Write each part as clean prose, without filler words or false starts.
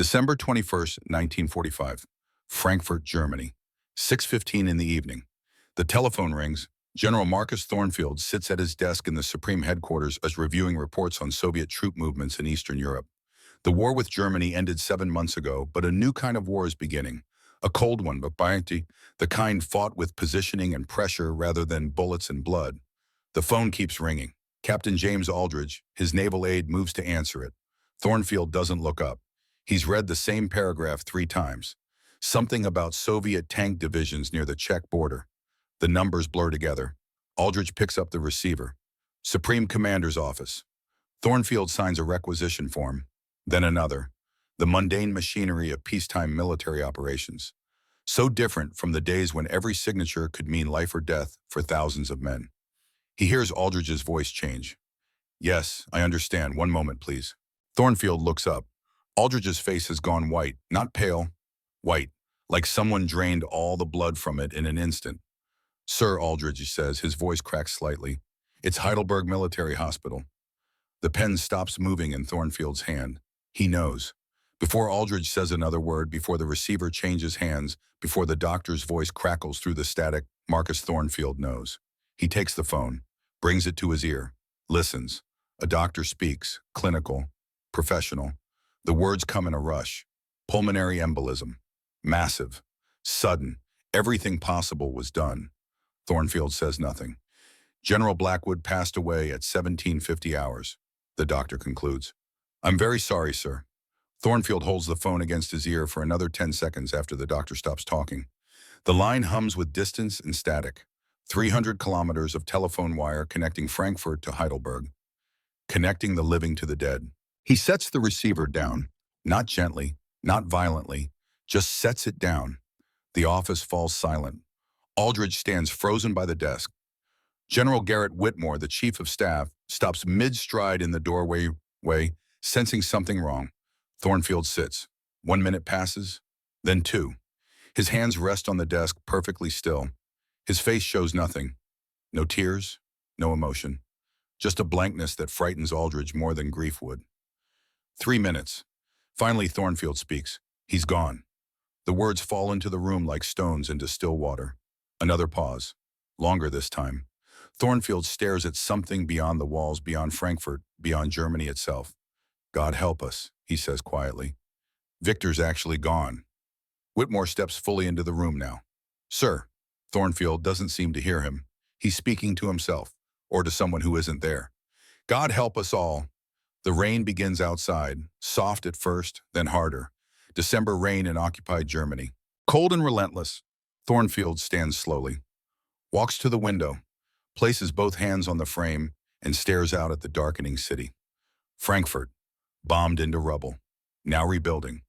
December 21st, 1945, Frankfurt, Germany, 6:15 in the evening. The telephone rings. General Marcus Thornfield sits at his desk in the Supreme Headquarters as reviewing reports on Soviet troop movements in Eastern Europe. The war with Germany ended 7 months ago, but a new kind of war is beginning. A cold one, but the kind fought with positioning and pressure rather than bullets and blood. The phone keeps ringing. Captain James Aldridge, his naval aide, moves to answer it. Thornfield doesn't look up. He's read the same paragraph 3 times. Something about Soviet tank divisions near the Czech border. The numbers blur together. Aldridge picks up the receiver. Supreme Commander's office. Thornfield signs a requisition form. Then another. The mundane machinery of peacetime military operations. So different from the days when every signature could mean life or death for thousands of men. He hears Aldridge's voice change. "Yes, I understand. One moment, please." Thornfield looks up. Aldridge's face has gone white, not pale, white, like someone drained all the blood from it in an instant. "Sir," Aldridge says, his voice cracks slightly. "It's Heidelberg Military Hospital." The pen stops moving in Thornfield's hand. He knows. Before Aldridge says another word, before the receiver changes hands, before the doctor's voice crackles through the static, Marcus Thornfield knows. He takes the phone, brings it to his ear, listens. A doctor speaks, clinical, professional. The words come in a rush. Pulmonary embolism. Massive. Sudden. Everything possible was done. Thornfield says nothing. General Blackwood passed away at 1750 hours, the doctor concludes. "I'm very sorry, sir." Thornfield holds the phone against his ear for another 10 seconds after the doctor stops talking. The line hums with distance and static. 300 kilometers of telephone wire connecting Frankfurt to Heidelberg. Connecting the living to the dead. He sets the receiver down. Not gently, not violently, just sets it down. The office falls silent. Aldridge stands frozen by the desk. General Garrett Whitmore, the chief of staff, stops mid-stride in the doorway, sensing something wrong. Thornfield sits. 1 minute passes, then 2. His hands rest on the desk, perfectly still. His face shows nothing. No tears, no emotion. Just a blankness that frightens Aldridge more than grief would. 3 minutes. Finally, Thornfield speaks. He's gone. The words fall into the room like stones into still water. Another pause. Longer this time. Thornfield stares at something beyond the walls, beyond Frankfurt, beyond Germany itself. "God help us," he says quietly. "Victor's actually gone." Whitmore steps fully into the room now. "Sir." Thornfield doesn't seem to hear him. He's speaking to himself, or to someone who isn't there. "God help us all." The rain begins outside, soft at first, then harder. December rain in occupied Germany. Cold and relentless. Thornfield stands slowly, walks to the window, places both hands on the frame, and stares out at the darkening city. Frankfurt, bombed into rubble, now rebuilding,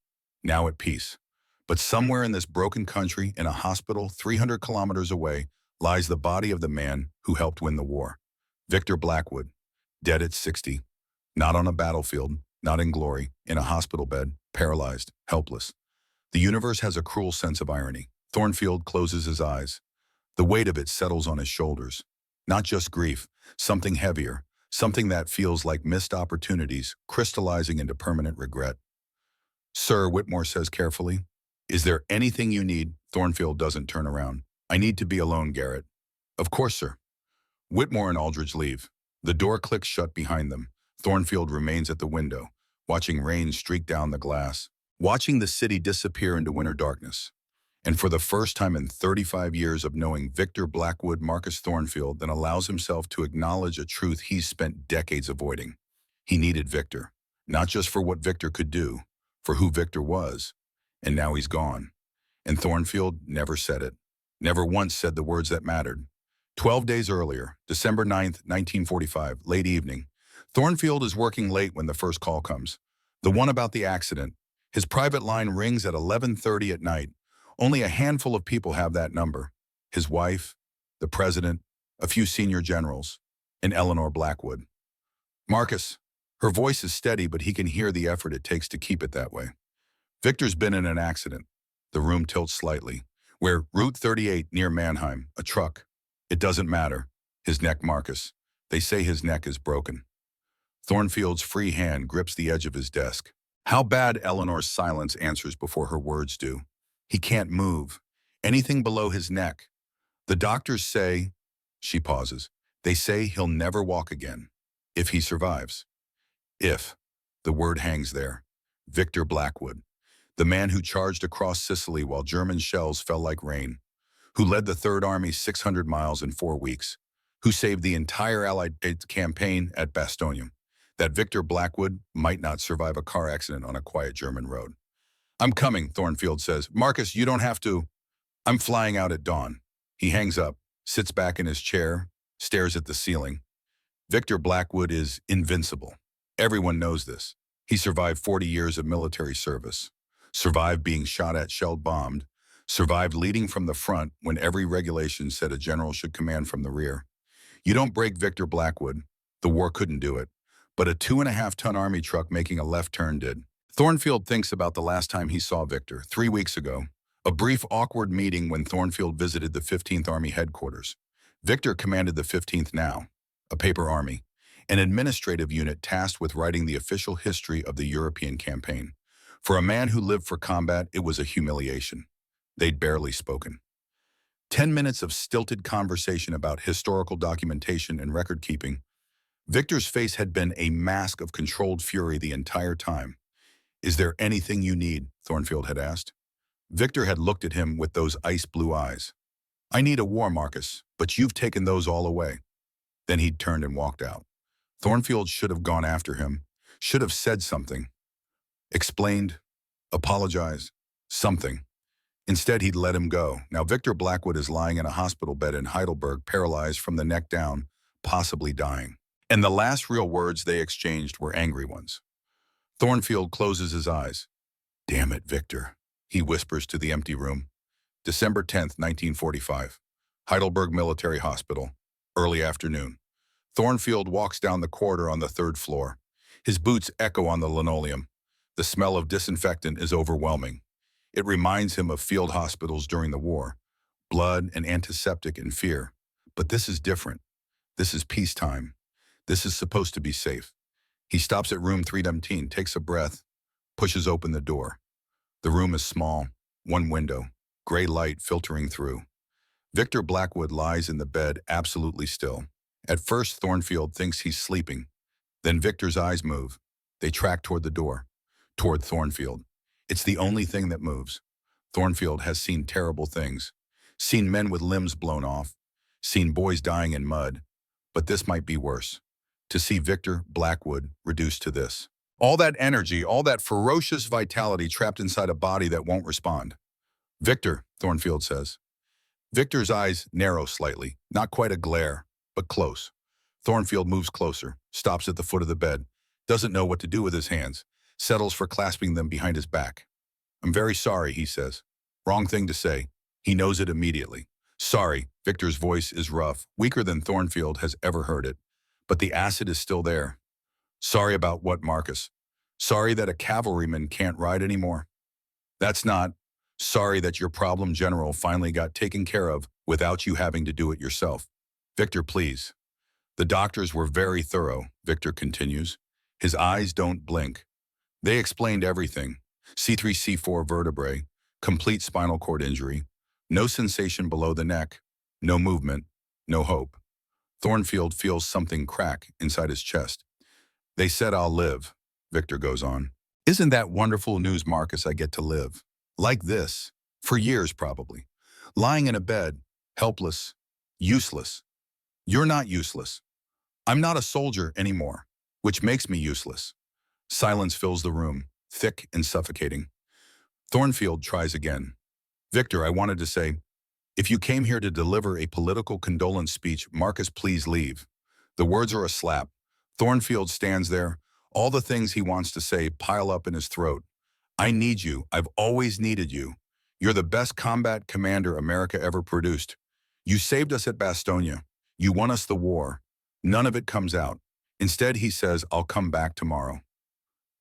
now at peace. But somewhere in this broken country, in a hospital 300 kilometers away, lies the body of the man who helped win the war. Victor Blackwood, dead at 60. Not on a battlefield, not in glory, in a hospital bed, paralyzed, helpless. The universe has a cruel sense of irony. Thornfield closes his eyes. The weight of it settles on his shoulders. Not just grief, something heavier, something that feels like missed opportunities, crystallizing into permanent regret. "Sir," Whitmore says carefully, "is there anything you need?" Thornfield doesn't turn around. "I need to be alone, Garrett." "Of course, sir." Whitmore and Aldridge leave. The door clicks shut behind them. Thornfield remains at the window, watching rain streak down the glass, watching the city disappear into winter darkness. And for the first time in 35 years of knowing Victor Blackwood, Marcus Thornfield then allows himself to acknowledge a truth he's spent decades avoiding. He needed Victor, not just for what Victor could do, for who Victor was. And now he's gone. And Thornfield never said it, never once said the words that mattered. 12 days earlier, December 9th, 1945, late evening, Thornfield is working late when the first call comes. The one about the accident. His private line rings at 11:30 at night. Only a handful of people have that number. His wife, the president, a few senior generals, and Eleanor Blackwood. "Marcus." Her voice is steady, but he can hear the effort it takes to keep it that way. "Victor's been in an accident." The room tilts slightly. "Where? Route 38 near Mannheim. A truck." "It doesn't matter." "His neck, Marcus. They say his neck is broken." Thornfield's free hand grips the edge of his desk. How bad? Eleanor's silence answers before her words do. He can't move. Anything below his neck. The doctors say, she pauses, they say he'll never walk again. If he survives. If. The word hangs there. Victor Blackwood. The man who charged across Sicily while German shells fell like rain. Who led the Third Army 600 miles in 4 weeks. Who saved the entire Allied campaign at Bastogne. That Victor Blackwood might not survive a car accident on a quiet German road. I'm coming, Thornfield says. Marcus, you don't have to. I'm flying out at dawn. He hangs up, sits back in his chair, stares at the ceiling. Victor Blackwood is invincible. Everyone knows this. He survived 40 years of military service, survived being shot at, shelled, bombed, survived leading from the front when every regulation said a general should command from the rear. You don't break Victor Blackwood. The war couldn't do it. But a 2.5-ton army truck making a left turn did. Thornfield thinks about the last time he saw Victor, 3 weeks ago. A brief, awkward meeting when Thornfield visited the 15th Army headquarters. Victor commanded the 15th now, a paper army, an administrative unit tasked with writing the official history of the European campaign. For a man who lived for combat, it was a humiliation. They'd barely spoken. 10 minutes of stilted conversation about historical documentation and record-keeping. Victor's face had been a mask of controlled fury the entire time. Is there anything you need? Thornfield had asked. Victor had looked at him with those ice-blue eyes. I need a war, Marcus, but you've taken those all away. Then he'd turned and walked out. Thornfield should have gone after him, should have said something. Explained, apologized, something. Instead, he'd let him go. Now Victor Blackwood is lying in a hospital bed in Heidelberg, paralyzed from the neck down, possibly dying. And the last real words they exchanged were angry ones. Thornfield closes his eyes. Damn it, Victor, he whispers to the empty room. December 10th, 1945. Heidelberg Military Hospital. Early afternoon. Thornfield walks down the corridor on the 3rd floor. His boots echo on the linoleum. The smell of disinfectant is overwhelming. It reminds him of field hospitals during the war. Blood and antiseptic and fear. But this is different. This is peacetime. This is supposed to be safe. He stops at room 317, takes a breath, pushes open the door. The room is small, one window, gray light filtering through. Victor Blackwood lies in the bed, absolutely still. At first, Thornfield thinks he's sleeping. Then Victor's eyes move. They track toward the door, toward Thornfield. It's the only thing that moves. Thornfield has seen terrible things, seen men with limbs blown off, seen boys dying in mud. But this might be worse. To see Victor Blackwood reduced to this. All that energy, all that ferocious vitality trapped inside a body that won't respond. Victor, Thornfield says. Victor's eyes narrow slightly, not quite a glare, but close. Thornfield moves closer, stops at the foot of the bed, doesn't know what to do with his hands, settles for clasping them behind his back. I'm very sorry, he says. Wrong thing to say. He knows it immediately. Sorry, Victor's voice is rough, weaker than Thornfield has ever heard it. But the acid is still there. Sorry about what, Marcus? Sorry that a cavalryman can't ride anymore? That's not. Sorry that your problem general finally got taken care of without you having to do it yourself. Victor, please. The doctors were very thorough, Victor continues. His eyes don't blink. They explained everything. C3, C4 vertebrae, complete spinal cord injury, no sensation below the neck, no movement, no hope. Thornfield feels something crack inside his chest. They said I'll live, Victor goes on. Isn't that wonderful news, Marcus? I get to live. Like this. For years, probably. Lying in a bed, helpless, useless. You're not useless. I'm not a soldier anymore, which makes me useless. Silence fills the room, thick and suffocating. Thornfield tries again. Victor, I wanted to say, if you came here to deliver a political condolence speech, Marcus, please leave. The words are a slap. Thornfield stands there. All the things he wants to say pile up in his throat. I need you. I've always needed you. You're the best combat commander America ever produced. You saved us at Bastogne. You won us the war. None of it comes out. Instead, he says, I'll come back tomorrow.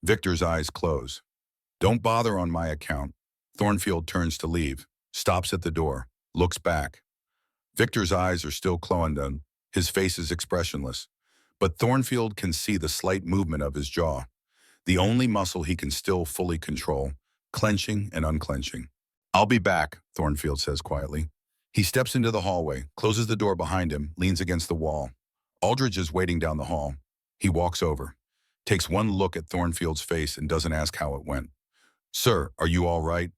Victor's eyes close. Don't bother on my account. Thornfield turns to leave, stops at the door. Looks back. Victor's eyes are still closed, his face is expressionless, but Thornfield can see the slight movement of his jaw. the only muscle he can still fully control, clenching and unclenching. "I'll be back," Thornfield says quietly. He steps into the hallway, closes the door behind him, leans against the wall. Aldridge is waiting down the hall. He walks over, takes one look at Thornfield's face and doesn't ask how it went. "Sir, are you all right?"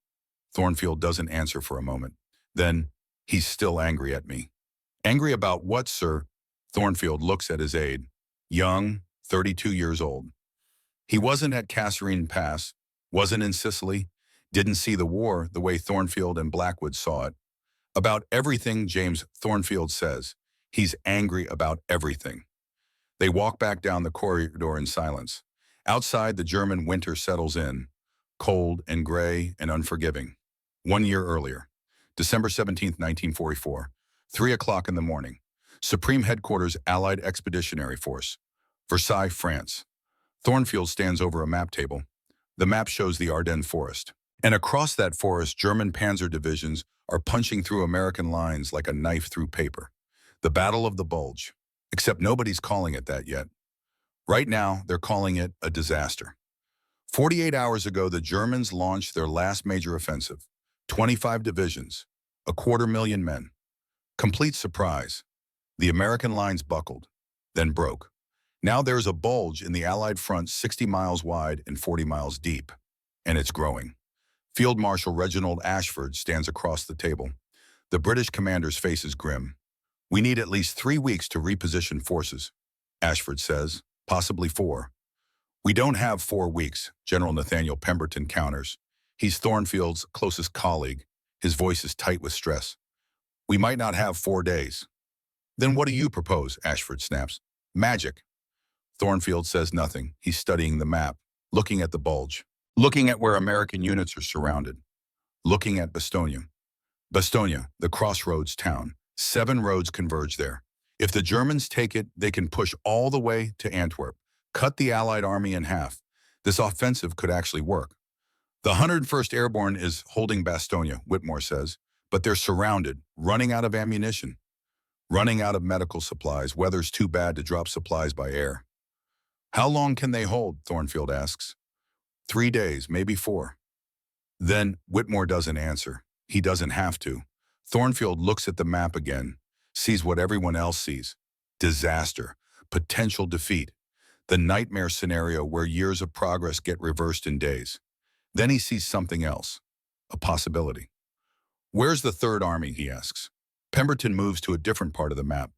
Thornfield doesn't answer for a moment. Then, "He's still angry at me." "Angry about what, sir?" Thornfield looks at his aide. Young, 32 years old. He wasn't at Kasserine Pass, wasn't in Sicily, didn't see the war the way Thornfield and Blackwood saw it. About everything, James Thornfield says. He's angry about everything. They walk back down the corridor in silence. Outside, the German winter settles in, cold and gray and unforgiving. 1 year earlier, December 17th, 1944, 3 o'clock in the morning, Supreme Headquarters Allied Expeditionary Force, Versailles, France. Thornfield stands over a map table. The map shows the Ardennes Forest. And across that forest, German panzer divisions are punching through American lines like a knife through paper. The Battle of the Bulge. Except nobody's calling it that yet. Right now, they're calling it a disaster. 48 hours ago, the Germans launched their last major offensive. 25 divisions, 250,000 men. Complete surprise. The American lines buckled, then broke. Now there's a bulge in the Allied front 60 miles wide and 40 miles deep, and it's growing. Field Marshal Reginald Ashford stands across the table. The British commander's face is grim. "We need at least 3 weeks to reposition forces," Ashford says, "possibly 4. "We don't have 4 weeks," General Nathaniel Pemberton counters. He's Thornfield's closest colleague. His voice is tight with stress. "We might not have 4 days." "Then what do you propose?" Ashford snaps. "Magic." Thornfield says nothing. He's studying the map, looking at the bulge, looking at where American units are surrounded, looking at Bastogne. Bastogne, the crossroads town. 7 roads converge there. If the Germans take it, they can push all the way to Antwerp, cut the Allied army in half. This offensive could actually work. "The 101st Airborne is holding Bastogne," Whitmore says, "but they're surrounded, running out of ammunition, running out of medical supplies. Weather's too bad to drop supplies by air." "How long can they hold?" Thornfield asks. 3 days, maybe 4. Then Whitmore doesn't answer. He doesn't have to. Thornfield looks at the map again, sees what everyone else sees. Disaster, potential defeat, the nightmare scenario where years of progress get reversed in days. Then he sees something else, a possibility. "Where's the Third Army?" he asks. Pemberton moves to a different part of the map,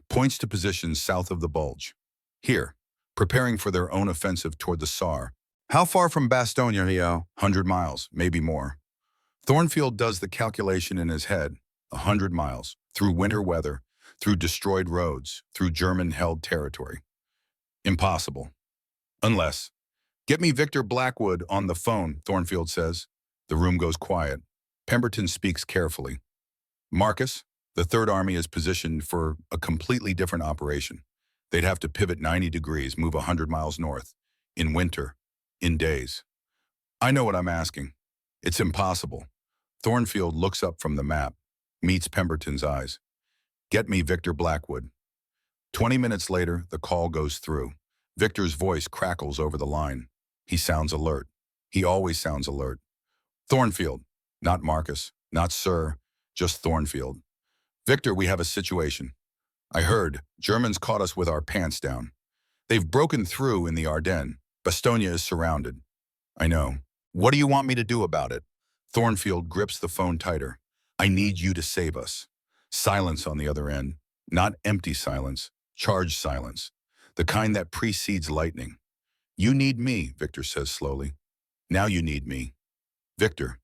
points to positions south of the bulge. "Here, preparing for their own offensive toward the Saar." "How far from Bastogne, Leo?" 100 miles, maybe more. Thornfield does the calculation in his head. 100 miles, through winter weather, through destroyed roads, through German-held territory. Impossible. Unless. "Get me Victor Blackwood on the phone," Thornfield says. The room goes quiet. Pemberton speaks carefully. "Marcus, the Third Army is positioned for a completely different operation. They'd have to pivot 90 degrees, move 100 miles north. In winter. In days." "I know what I'm asking." "It's impossible." Thornfield looks up from the map, meets Pemberton's eyes. "Get me Victor Blackwood." 20 minutes later, the call goes through. Victor's voice crackles over the line. He sounds alert. He always sounds alert. "Thornfield." Not Marcus, not Sir, just Thornfield. "Victor, we have a situation. I heard Germans caught us with our pants down. They've broken through in the Ardennes. Bastogne is surrounded." "I know. What do you want me to do about it?" Thornfield grips the phone tighter. "I need you to save us." Silence on the other end. Not empty silence, charged silence. The kind that precedes lightning. "You need me," Victor says slowly. "Now you need me." "Victor,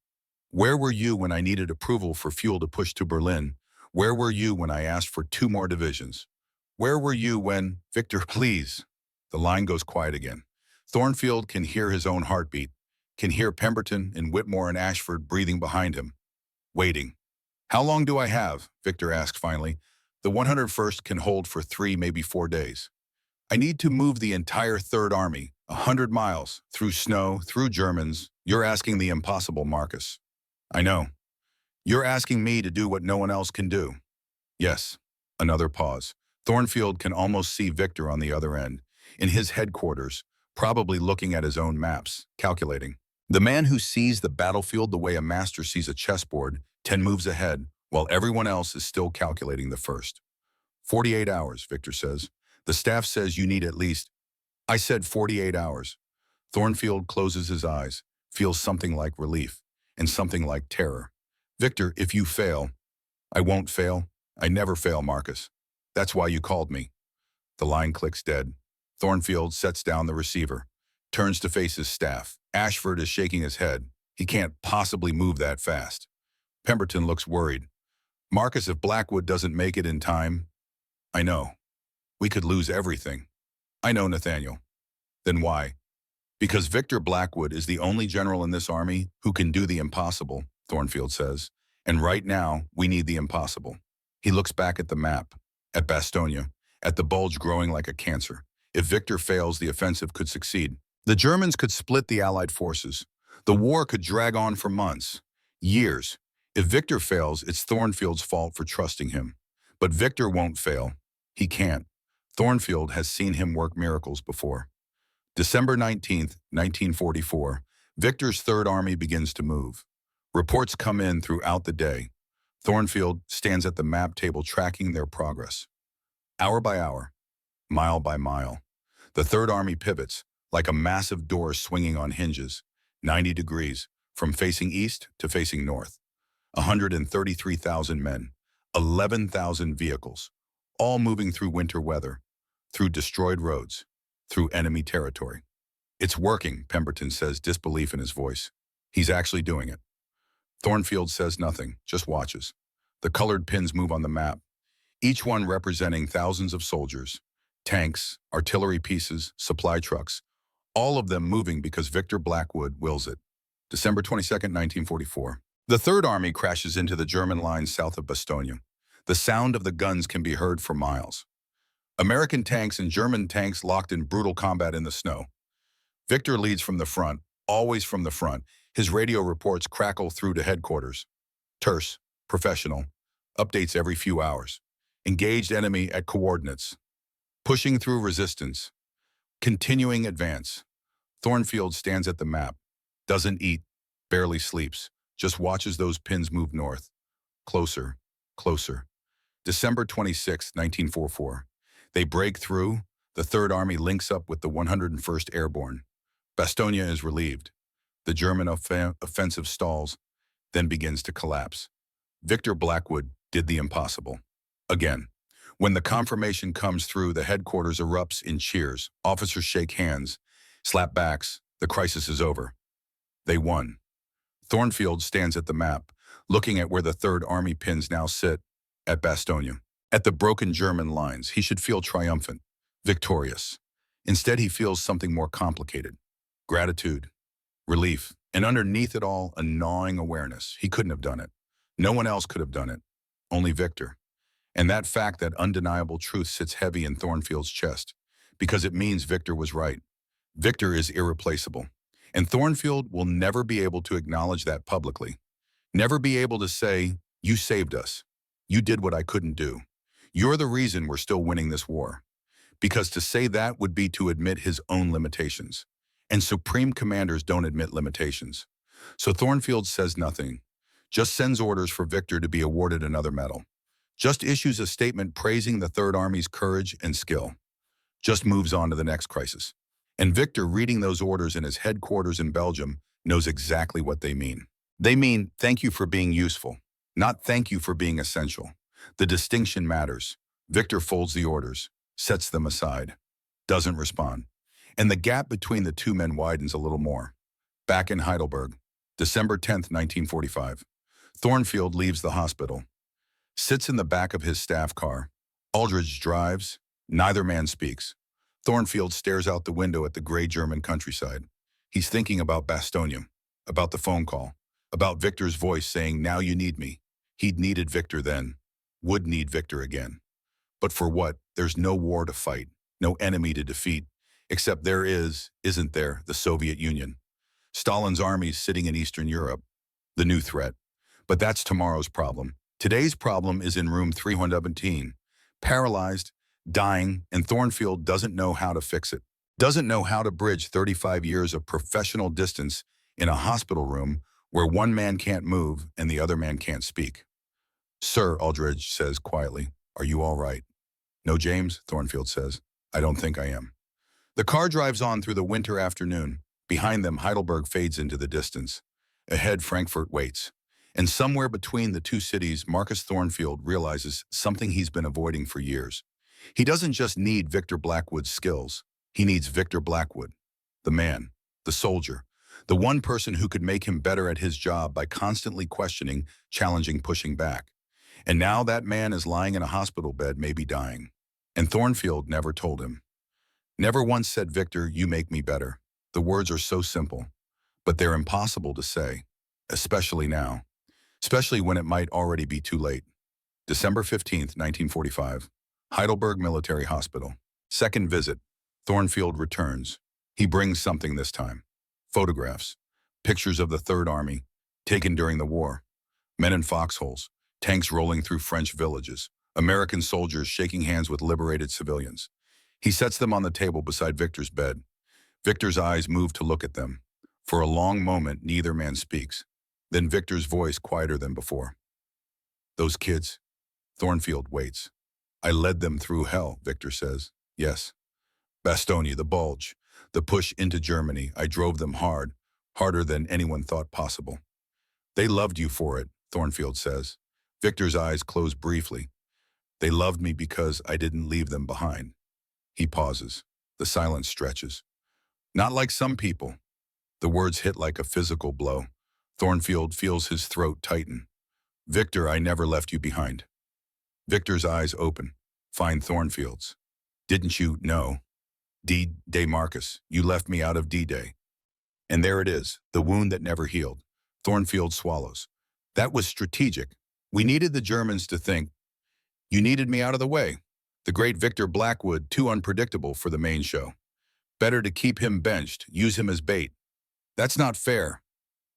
where were you when I needed approval for fuel to push to Berlin? Where were you when I asked for 2 more divisions? Where were you when—" "Victor, please." The line goes quiet again. Thornfield can hear his own heartbeat, can hear Pemberton and Whitmore and Ashford breathing behind him, waiting. "How long do I have?" Victor asks finally. "The 101st can hold for 3, maybe 4 days. I need to move the entire Third Army, 100 miles, through snow, through Germans. You're asking the impossible, Marcus." "I know. You're asking me to do what no one else can do." "Yes." Another pause. Thornfield can almost see Victor on the other end. In his headquarters, probably looking at his own maps, calculating. The man who sees the battlefield the way a master sees a chessboard, 10 moves ahead, while everyone else is still calculating the first. 48 hours, Victor says. The staff says you need at least. I said 48 hours. Thornfield closes his eyes, feels something like relief, and something like terror. Victor, if you fail, I won't fail. I never fail, Marcus. That's why you called me. The line clicks dead. Thornfield sets down the receiver, turns to face his staff. Ashford is shaking his head. He can't possibly move that fast. Pemberton looks worried. Marcus, if Blackwood doesn't make it in time, I know. We could lose everything. I know, Nathaniel. Then why? Because Victor Blackwood is the only general in this army who can do the impossible, Thornfield says. And right now, we need the impossible. He looks back at the map, at Bastogne, at the bulge growing like a cancer. If Victor fails, the offensive could succeed. The Germans could split the Allied forces. The war could drag on for months, years. If Victor fails, it's Thornfield's fault for trusting him. But Victor won't fail. He can't. Thornfield has seen him work miracles before. December 19th, 1944, Victor's Third Army begins to move. Reports come in throughout the day. Thornfield stands at the map table tracking their progress. Hour by hour, mile by mile, the Third Army pivots like a massive door swinging on hinges, 90 degrees, from facing east to facing north. 133,000 men, 11,000 vehicles, all moving through winter weather, through destroyed roads, through enemy territory. It's working, Pemberton says, disbelief in his voice. He's actually doing it. Thornfield says nothing, just watches. The colored pins move on the map, each one representing thousands of soldiers, tanks, artillery pieces, supply trucks, all of them moving because Victor Blackwood wills it. December 22nd, 1944. The Third Army crashes into the German lines south of Bastogne. The sound of the guns can be heard for miles. American tanks and German tanks locked in brutal combat in the snow. Victor leads from the front, always from the front. His radio reports crackle through to headquarters. Terse, professional, updates every few hours. Engaged enemy at coordinates. Pushing through resistance. Continuing advance. Thornfield stands at the map. Doesn't eat, barely sleeps. Just watches those pins move north. Closer, closer. December 26, 1944. They break through. The Third Army links up with the 101st Airborne. Bastogne is relieved. The German offensive stalls, then begins to collapse. Victor Blackwood did the impossible. Again. When the confirmation comes through, the headquarters erupts in cheers. Officers shake hands, slap backs. The crisis is over. They won. Thornfield stands at the map, looking at where the Third Army pins now sit, at Bastogne. At the broken German lines, he should feel triumphant, victorious. Instead, he feels something more complicated. Gratitude, relief, and underneath it all, a gnawing awareness. He couldn't have done it. No one else could have done it. Only Victor. And that fact, that undeniable truth, sits heavy in Thornfield's chest, because it means Victor was right. Victor is irreplaceable. And Thornfield will never be able to acknowledge that publicly. Never be able to say, you saved us. You did what I couldn't do. You're the reason we're still winning this war. Because to say that would be to admit his own limitations. And supreme commanders don't admit limitations. So Thornfield says nothing, just sends orders for Victor to be awarded another medal. Just issues a statement praising the Third Army's courage and skill. Just moves on to the next crisis. And Victor, reading those orders in his headquarters in Belgium, knows exactly what they mean. They mean, thank you for being useful, not thank you for being essential. The distinction matters. Victor folds the orders, sets them aside, doesn't respond. And the gap between the two men widens a little more. Back in Heidelberg, December 10th, 1945. Thornfield leaves the hospital. Sits in the back of his staff car. Aldridge drives. Neither man speaks. Thornfield stares out the window at the gray German countryside. He's thinking about Bastogne, about the phone call, about Victor's voice saying, now you need me. He'd needed Victor then, would need Victor again. But for what? There's no war to fight, no enemy to defeat, except there isn't there, the Soviet Union. Stalin's armies sitting in Eastern Europe, the new threat. But that's tomorrow's problem. Today's problem is in room 317, paralyzed, dying, and Thornfield doesn't know how to fix it. Doesn't know how to bridge 35 years of professional distance in a hospital room where one man can't move and the other man can't speak. Sir, Aldridge says quietly, are you all right? No, James, Thornfield says. I don't think I am. The car drives on through the winter afternoon. Behind them, Heidelberg fades into the distance. Ahead, Frankfurt waits. And somewhere between the two cities, Marcus Thornfield realizes something he's been avoiding for years. He doesn't just need Victor Blackwood's skills. He needs Victor Blackwood, the man, the soldier, the one person who could make him better at his job by constantly questioning, challenging, pushing back. And now that man is lying in a hospital bed, maybe dying. And Thornfield never told him. Never once said, Victor, you make me better. The words are so simple, but they're impossible to say, especially now, especially when it might already be too late. December 15th, 1945, Heidelberg Military Hospital. Second visit. Thornfield returns. He brings something this time. Photographs. Pictures of the Third Army, taken during the war. Men in foxholes, tanks rolling through French villages, American soldiers shaking hands with liberated civilians. He sets them on the table beside Victor's bed. Victor's eyes move to look at them. For a long moment, neither man speaks. Then Victor's voice quieter than before. Those kids. Thornfield waits. I led them through hell, Victor says. Yes. Bastogne, the bulge, the push into Germany. I drove them hard, harder than anyone thought possible. They loved you for it, Thornfield says. Victor's eyes close briefly. They loved me because I didn't leave them behind. He pauses. The silence stretches. Not like some people. The words hit like a physical blow. Thornfield feels his throat tighten. Victor, I never left you behind. Victor's eyes open. Find Thornfield's. Didn't you know? D-Day Marcus, you left me out of D-Day. And there it is, the wound that never healed. Thornfield swallows. That was strategic. We needed the Germans to think, you needed me out of the way. The great Victor Blackwood, too unpredictable for the main show. Better to keep him benched, use him as bait. That's not fair.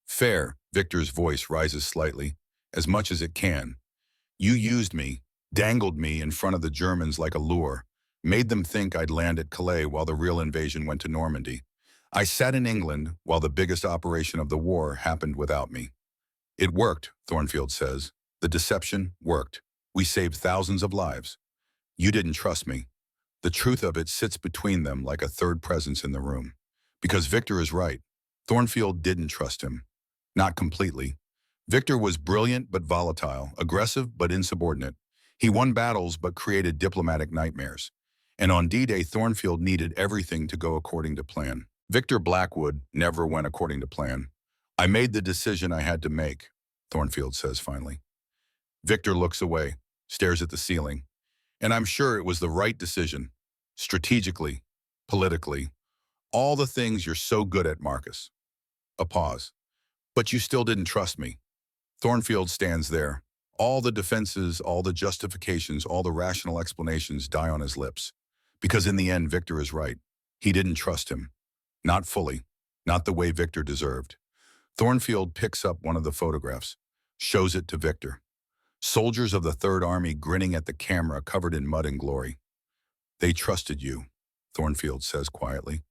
Fair, Victor's voice rises slightly, as much as it can. You used me, dangled me in front of the Germans like a lure, made them think I'd land at Calais while the real invasion went to Normandy. I sat in England while the biggest operation of the war happened without me. It worked, Thornfield says. The deception worked. We saved thousands of lives. You didn't trust me. The truth of it sits between them like a third presence in the room. Because Victor is right. Thornfield didn't trust him. Not completely. Victor was brilliant but volatile, aggressive but insubordinate. He won battles but created diplomatic nightmares. And on D-Day, Thornfield needed everything to go according to plan. Victor Blackwood never went according to plan. I made the decision I had to make, Thornfield says finally. Victor looks away, stares at the ceiling. And I'm sure it was the right decision. Strategically, politically, all the things you're so good at, Marcus. A pause. But you still didn't trust me. Thornfield stands there. All the defenses, all the justifications, all the rational explanations die on his lips. Because in the end, Victor is right. He didn't trust him. Not fully. Not the way Victor deserved. Thornfield picks up one of the photographs, shows it to Victor. Soldiers of the Third Army grinning at the camera, covered in mud and glory. They trusted you, Thornfield says quietly.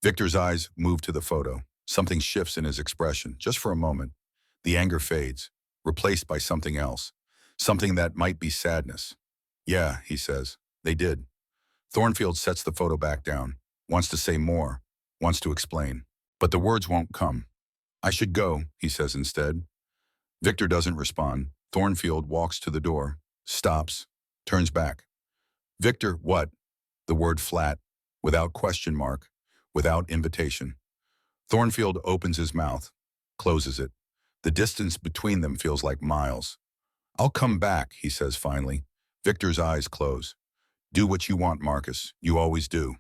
Victor's eyes move to the photo. Something shifts in his expression, just for a moment. The anger fades, replaced by something else. Something that might be sadness. Yeah, he says, they did. Thornfield sets the photo back down, wants to say more, wants to explain. But the words won't come. I should go, he says instead. Victor doesn't respond. Thornfield walks to the door, stops, turns back. Victor, what? The word flat, without question mark, without invitation. Thornfield opens his mouth, closes it. The distance between them feels like miles. I'll come back, he says finally. Victor's eyes close. Do what you want, Marcus. You always do.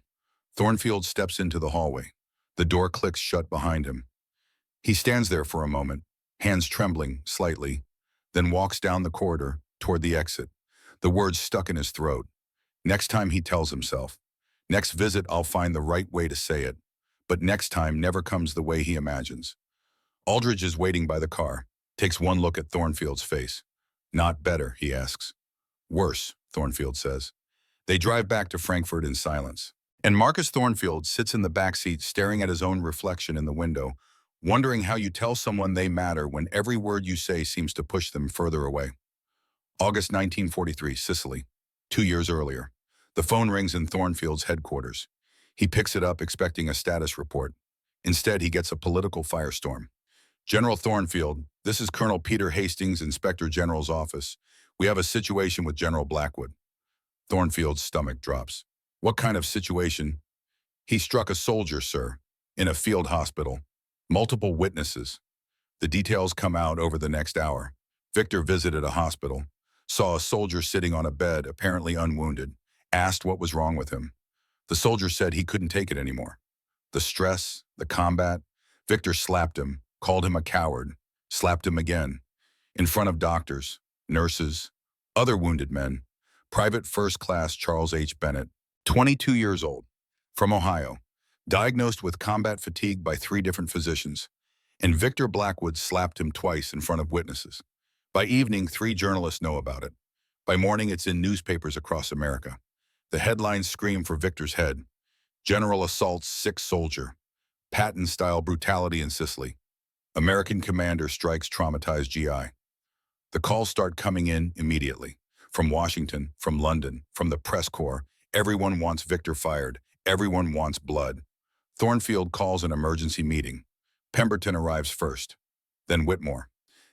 Thornfield steps into the hallway. The door clicks shut behind him. He stands there for a moment, hands trembling slightly, then walks down the corridor toward the exit, the words stuck in his throat. Next time, he tells himself, next visit I'll find the right way to say it, but next time never comes the way he imagines. Aldridge is waiting by the car, takes one look at Thornfield's face. Not better, he asks. Worse, Thornfield says. They drive back to Frankfurt in silence. And Marcus Thornfield sits in the back seat staring at his own reflection in the window, wondering how you tell someone they matter when every word you say seems to push them further away. August 1943, Sicily. 2 years earlier. The phone rings in Thornfield's headquarters. He picks it up expecting a status report. Instead, he gets a political firestorm. General Thornfield, this is Colonel Peter Hastings, Inspector General's office. We have a situation with General Blackwood. Thornfield's stomach drops. What kind of situation? He struck a soldier, sir, in a field hospital. Multiple witnesses. The details come out over the next hour. Victor visited a hospital, saw a soldier sitting on a bed, apparently unwounded, asked what was wrong with him. The soldier said he couldn't take it anymore. The stress, the combat. Victor slapped him, called him a coward, slapped him again, in front of doctors, nurses, other wounded men. Private First Class Charles H. Bennett, 22 years old, from Ohio, diagnosed with combat fatigue by 3 different physicians, and Victor Blackwood slapped him twice in front of witnesses. By evening, 3 journalists know about it. By morning, it's in newspapers across America. The headlines scream for Victor's head. General assaults sick soldier. Patton-style brutality in Sicily. American commander strikes traumatized GI. The calls start coming in immediately. From Washington, from London, from the press corps. Everyone wants Victor fired. Everyone wants blood. Thornfield calls an emergency meeting. Pemberton arrives first. Then Whitmore.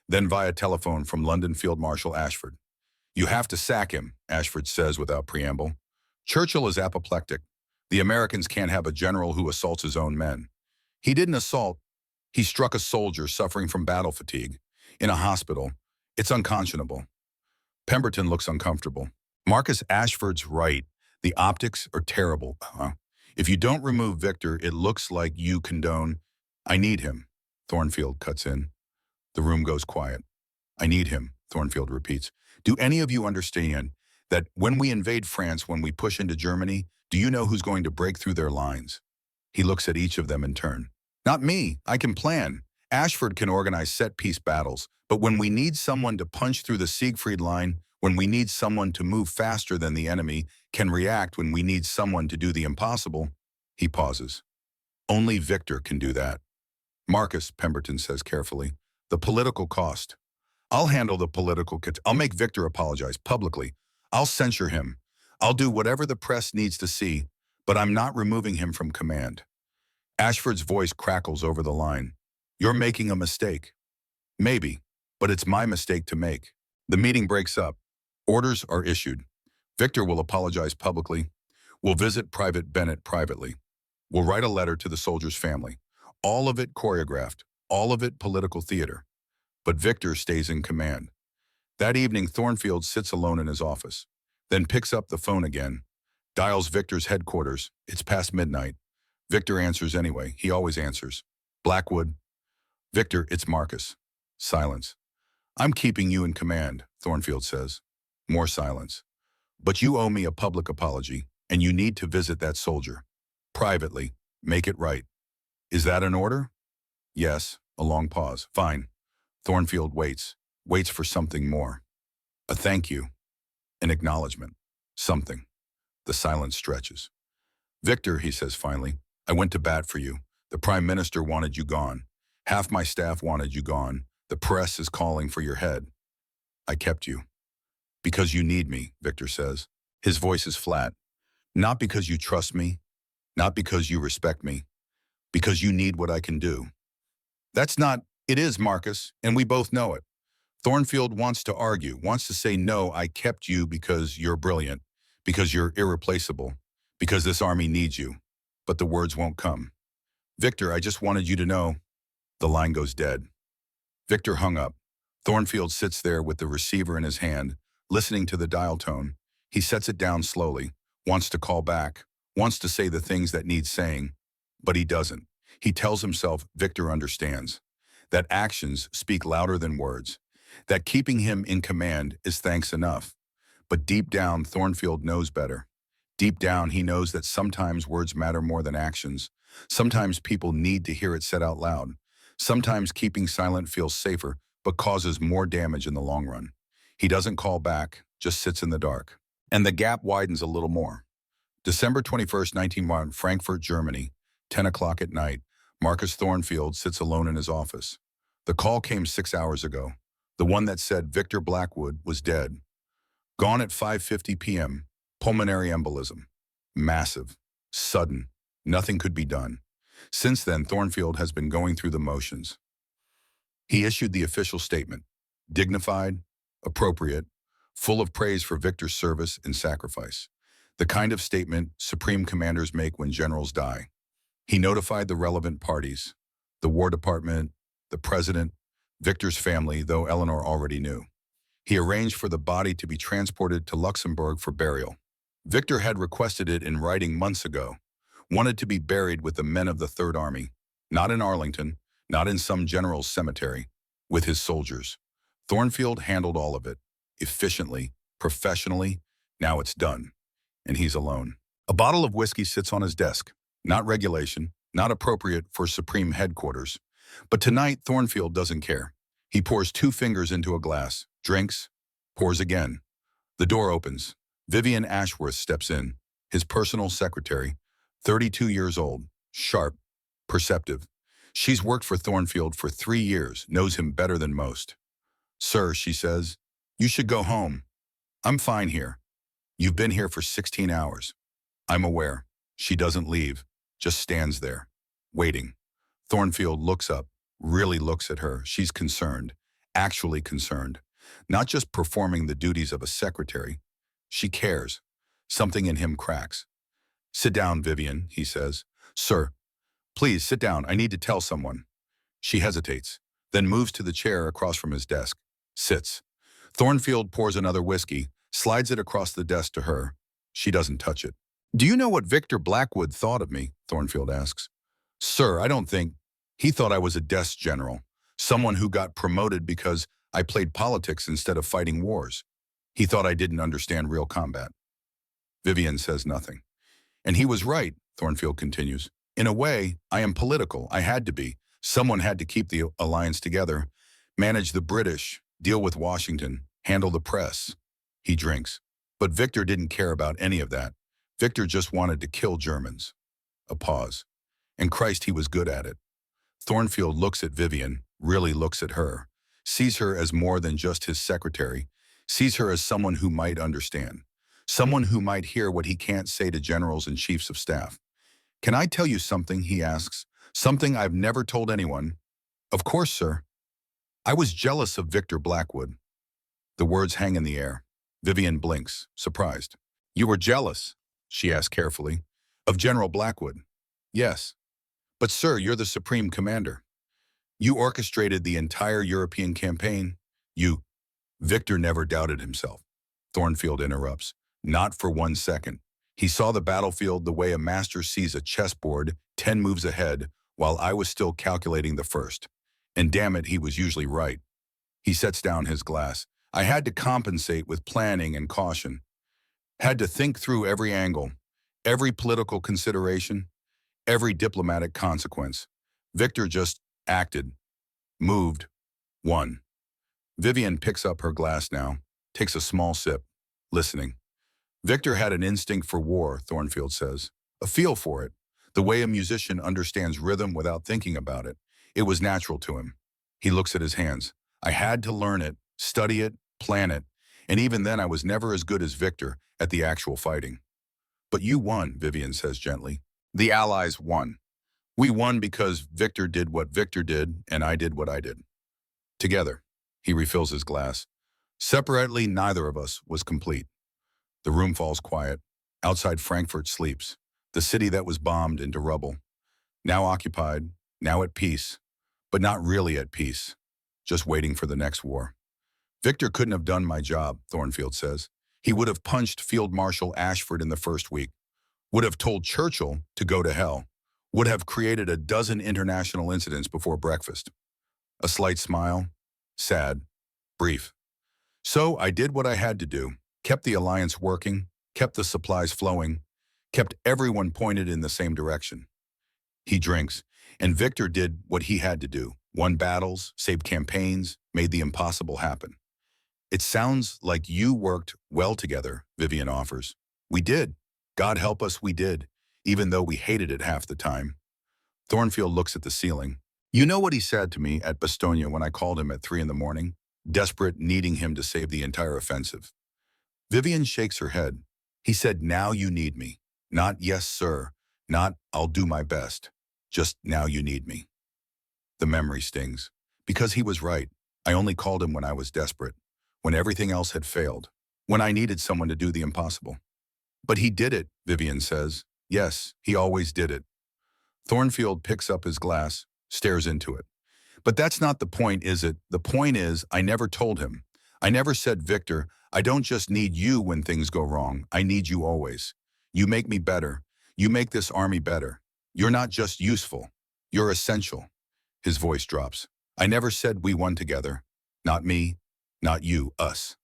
Then via telephone from London Field Marshal Ashford. You have to sack him, Ashford says without preamble. Churchill is apoplectic. The Americans can't have a general who assaults his own men. He didn't assault. He struck a soldier suffering from battle fatigue. In a hospital. It's unconscionable. Pemberton looks uncomfortable. Marcus Ashford's right. The optics are terrible. If you don't remove Victor, it looks like you condone. I need him. Thornfield cuts in. The room goes quiet. I need him, Thornfield repeats. Do any of you understand that when we invade France, when we push into Germany, do you know who's going to break through their lines? He looks at each of them in turn. Not me. I can plan. Ashford can organize set-piece battles. But when we need someone to punch through the Siegfried line, when we need someone to move faster than the enemy, can react when we need someone to do the impossible, he pauses. Only Victor can do that. Marcus, Pemberton says carefully, the political cost. I'll handle the political I'll make Victor apologize publicly. I'll censure him. I'll do whatever the press needs to see, but I'm not removing him from command. Ashford's voice crackles over the line. You're making a mistake. Maybe, but it's my mistake to make. The meeting breaks up. Orders are issued. Victor will apologize publicly. We'll visit Private Bennett privately. We'll write a letter to the soldier's family. All of it choreographed, all of it political theater. But Victor stays in command. That evening, Thornfield sits alone in his office, then picks up the phone again, dials Victor's headquarters. It's past midnight. Victor answers anyway. He always answers. Blackwood. Victor, it's Marcus. Silence. I'm keeping you in command, Thornfield says. More silence. But you owe me a public apology, and you need to visit that soldier. Privately. Make it right. Is that an order? Yes. A long pause. Fine. Thornfield waits for something more. A thank you. An acknowledgement. Something. The silence stretches. Victor, he says finally, I went to bat for you. The Prime Minister wanted you gone. Half my staff wanted you gone. The press is calling for your head. I kept you. Because you need me, Victor says. His voice is flat. Not because you trust me, not because you respect me, because you need what I can do. That's not, it is, Marcus, and we both know it. Thornfield wants to argue, wants to say, no, I kept you because you're brilliant, because you're irreplaceable, because this army needs you. But the words won't come. Victor, I just wanted you to know. The line goes dead. Victor hung up. Thornfield sits there with the receiver in his hand, listening to the dial tone. He sets it down slowly, wants to call back, wants to say the things that need saying, but he doesn't. He tells himself Victor understands, that actions speak louder than words, that keeping him in command is thanks enough. But deep down, Thornfield knows better. Deep down, he knows that sometimes words matter more than actions. Sometimes people need to hear it said out loud. Sometimes keeping silent feels safer, but causes more damage in the long run. He doesn't call back, just sits in the dark. And the gap widens a little more. December 21st, 1901, Frankfurt, Germany, 10 o'clock at night. Marcus Thornfield sits alone in his office. The call came 6 hours ago. The one that said Victor Blackwood was dead. Gone at 5:50 p.m. Pulmonary embolism. Massive. Sudden. Nothing could be done. Since then, Thornfield has been going through the motions. He issued the official statement. Dignified, appropriate, full of praise for Victor's service and sacrifice. The kind of statement supreme commanders make when generals die. He notified the relevant parties, the War Department, the President, Victor's family, though Eleanor already knew. He arranged for the body to be transported to Luxembourg for burial. Victor had requested it in writing months ago, wanted to be buried with the men of the Third Army, not in Arlington, not in some general's cemetery, with his soldiers. Thornfield handled all of it, efficiently, professionally. Now it's done, and he's alone. A bottle of whiskey sits on his desk, not regulation, not appropriate for Supreme Headquarters. But tonight, Thornfield doesn't care. He pours 2 fingers into a glass, drinks, pours again. The door opens. Vivian Ashworth steps in, his personal secretary, 32 years old, sharp, perceptive. She's worked for Thornfield for 3 years, knows him better than most. "Sir," she says, "you should go home. I'm fine here. You've been here for 16 hours. I'm aware." She doesn't leave, just stands there, waiting. Thornfield looks up, really looks at her. She's concerned, actually concerned, not just performing the duties of a secretary. She cares. Something in him cracks. "Sit down, Vivian," he says. "Sir, please sit down. I need to tell someone." She hesitates, then moves to the chair across from his desk, sits. Thornfield pours another whiskey, slides it across the desk to her. She doesn't touch it. "Do you know what Victor Blackwood thought of me?" Thornfield asks. "Sir, I don't think. He thought I was a desk general, someone who got promoted because I played politics instead of fighting wars. He thought I didn't understand real combat." Vivian says nothing. "And he was right," Thornfield continues. "In a way, I am political. I had to be. Someone had to keep the alliance together, manage the British, deal with Washington, handle the press." He drinks. But Victor didn't care about any of that. Victor just wanted to kill Germans. A pause. And Christ, he was good at it. Thornfield looks at Vivian, really looks at her, sees her as more than just his secretary, sees her as someone who might understand, someone who might hear what he can't say to generals and chiefs of staff. "Can I tell you something?" he asks. "Something I've never told anyone." "Of course, sir." "I was jealous of Victor Blackwood." The words hang in the air. Vivian blinks, surprised. "You were jealous?" she asked carefully. "Of General Blackwood?" "Yes." "But sir, you're the supreme commander. You orchestrated the entire European campaign. You—" Victor never doubted himself. Thornfield interrupts. Not for 1 second. He saw the battlefield the way a master sees a chessboard 10 moves ahead, while I was still calculating the first. And damn it, he was usually right. He sets down his glass. "I had to compensate with planning and caution. Had to think through every angle, every political consideration, every diplomatic consequence. Victor just acted, moved, won." Vivian picks up her glass now, takes a small sip, listening. "Victor had an instinct for war," Thornfield says. "A feel for it. The way a musician understands rhythm without thinking about it. It was natural to him." He looks at his hands. "I had to learn it, study it, plan it. And even then I was never as good as Victor at the actual fighting." "But you won," Vivian says gently. "The Allies won. We won because Victor did what Victor did and I did what I did. Together." He refills his glass. "Separately, neither of us was complete." The room falls quiet. Outside Frankfurt sleeps, the city that was bombed into rubble. Now occupied, now at peace, but not really at peace, just waiting for the next war. "Victor couldn't have done my job," Thornfield says. "He would have punched Field Marshal Ashford in the first week, would have told Churchill to go to hell, would have created a dozen international incidents before breakfast." A slight smile, sad, brief. "So I did what I had to do, kept the alliance working, kept the supplies flowing, kept everyone pointed in the same direction." He drinks, and Victor did what he had to do, won battles, saved campaigns, made the impossible happen. "It sounds like you worked well together," Vivian offers. "We did." God help us, we did, even though we hated it half the time. Thornfield looks at the ceiling. You know what he said to me at Bastonia when I called him at 3 in the morning, desperate, needing him to save the entire offensive? Vivian shakes her head. He said, now you need me. Not yes, sir. Not I'll do my best. Just now you need me. The memory stings. Because he was right. I only called him when I was desperate, when everything else had failed, when I needed someone to do the impossible. But he did it, Vivian says. Yes, he always did it. Thornfield picks up his glass, stares into it. But that's not the point, is it? The point is, I never told him. I never said, Victor, I don't just need you when things go wrong. I need you always. You make me better. You make this army better. You're not just useful. You're essential. His voice drops. I never said we won together. Not me, not you, us.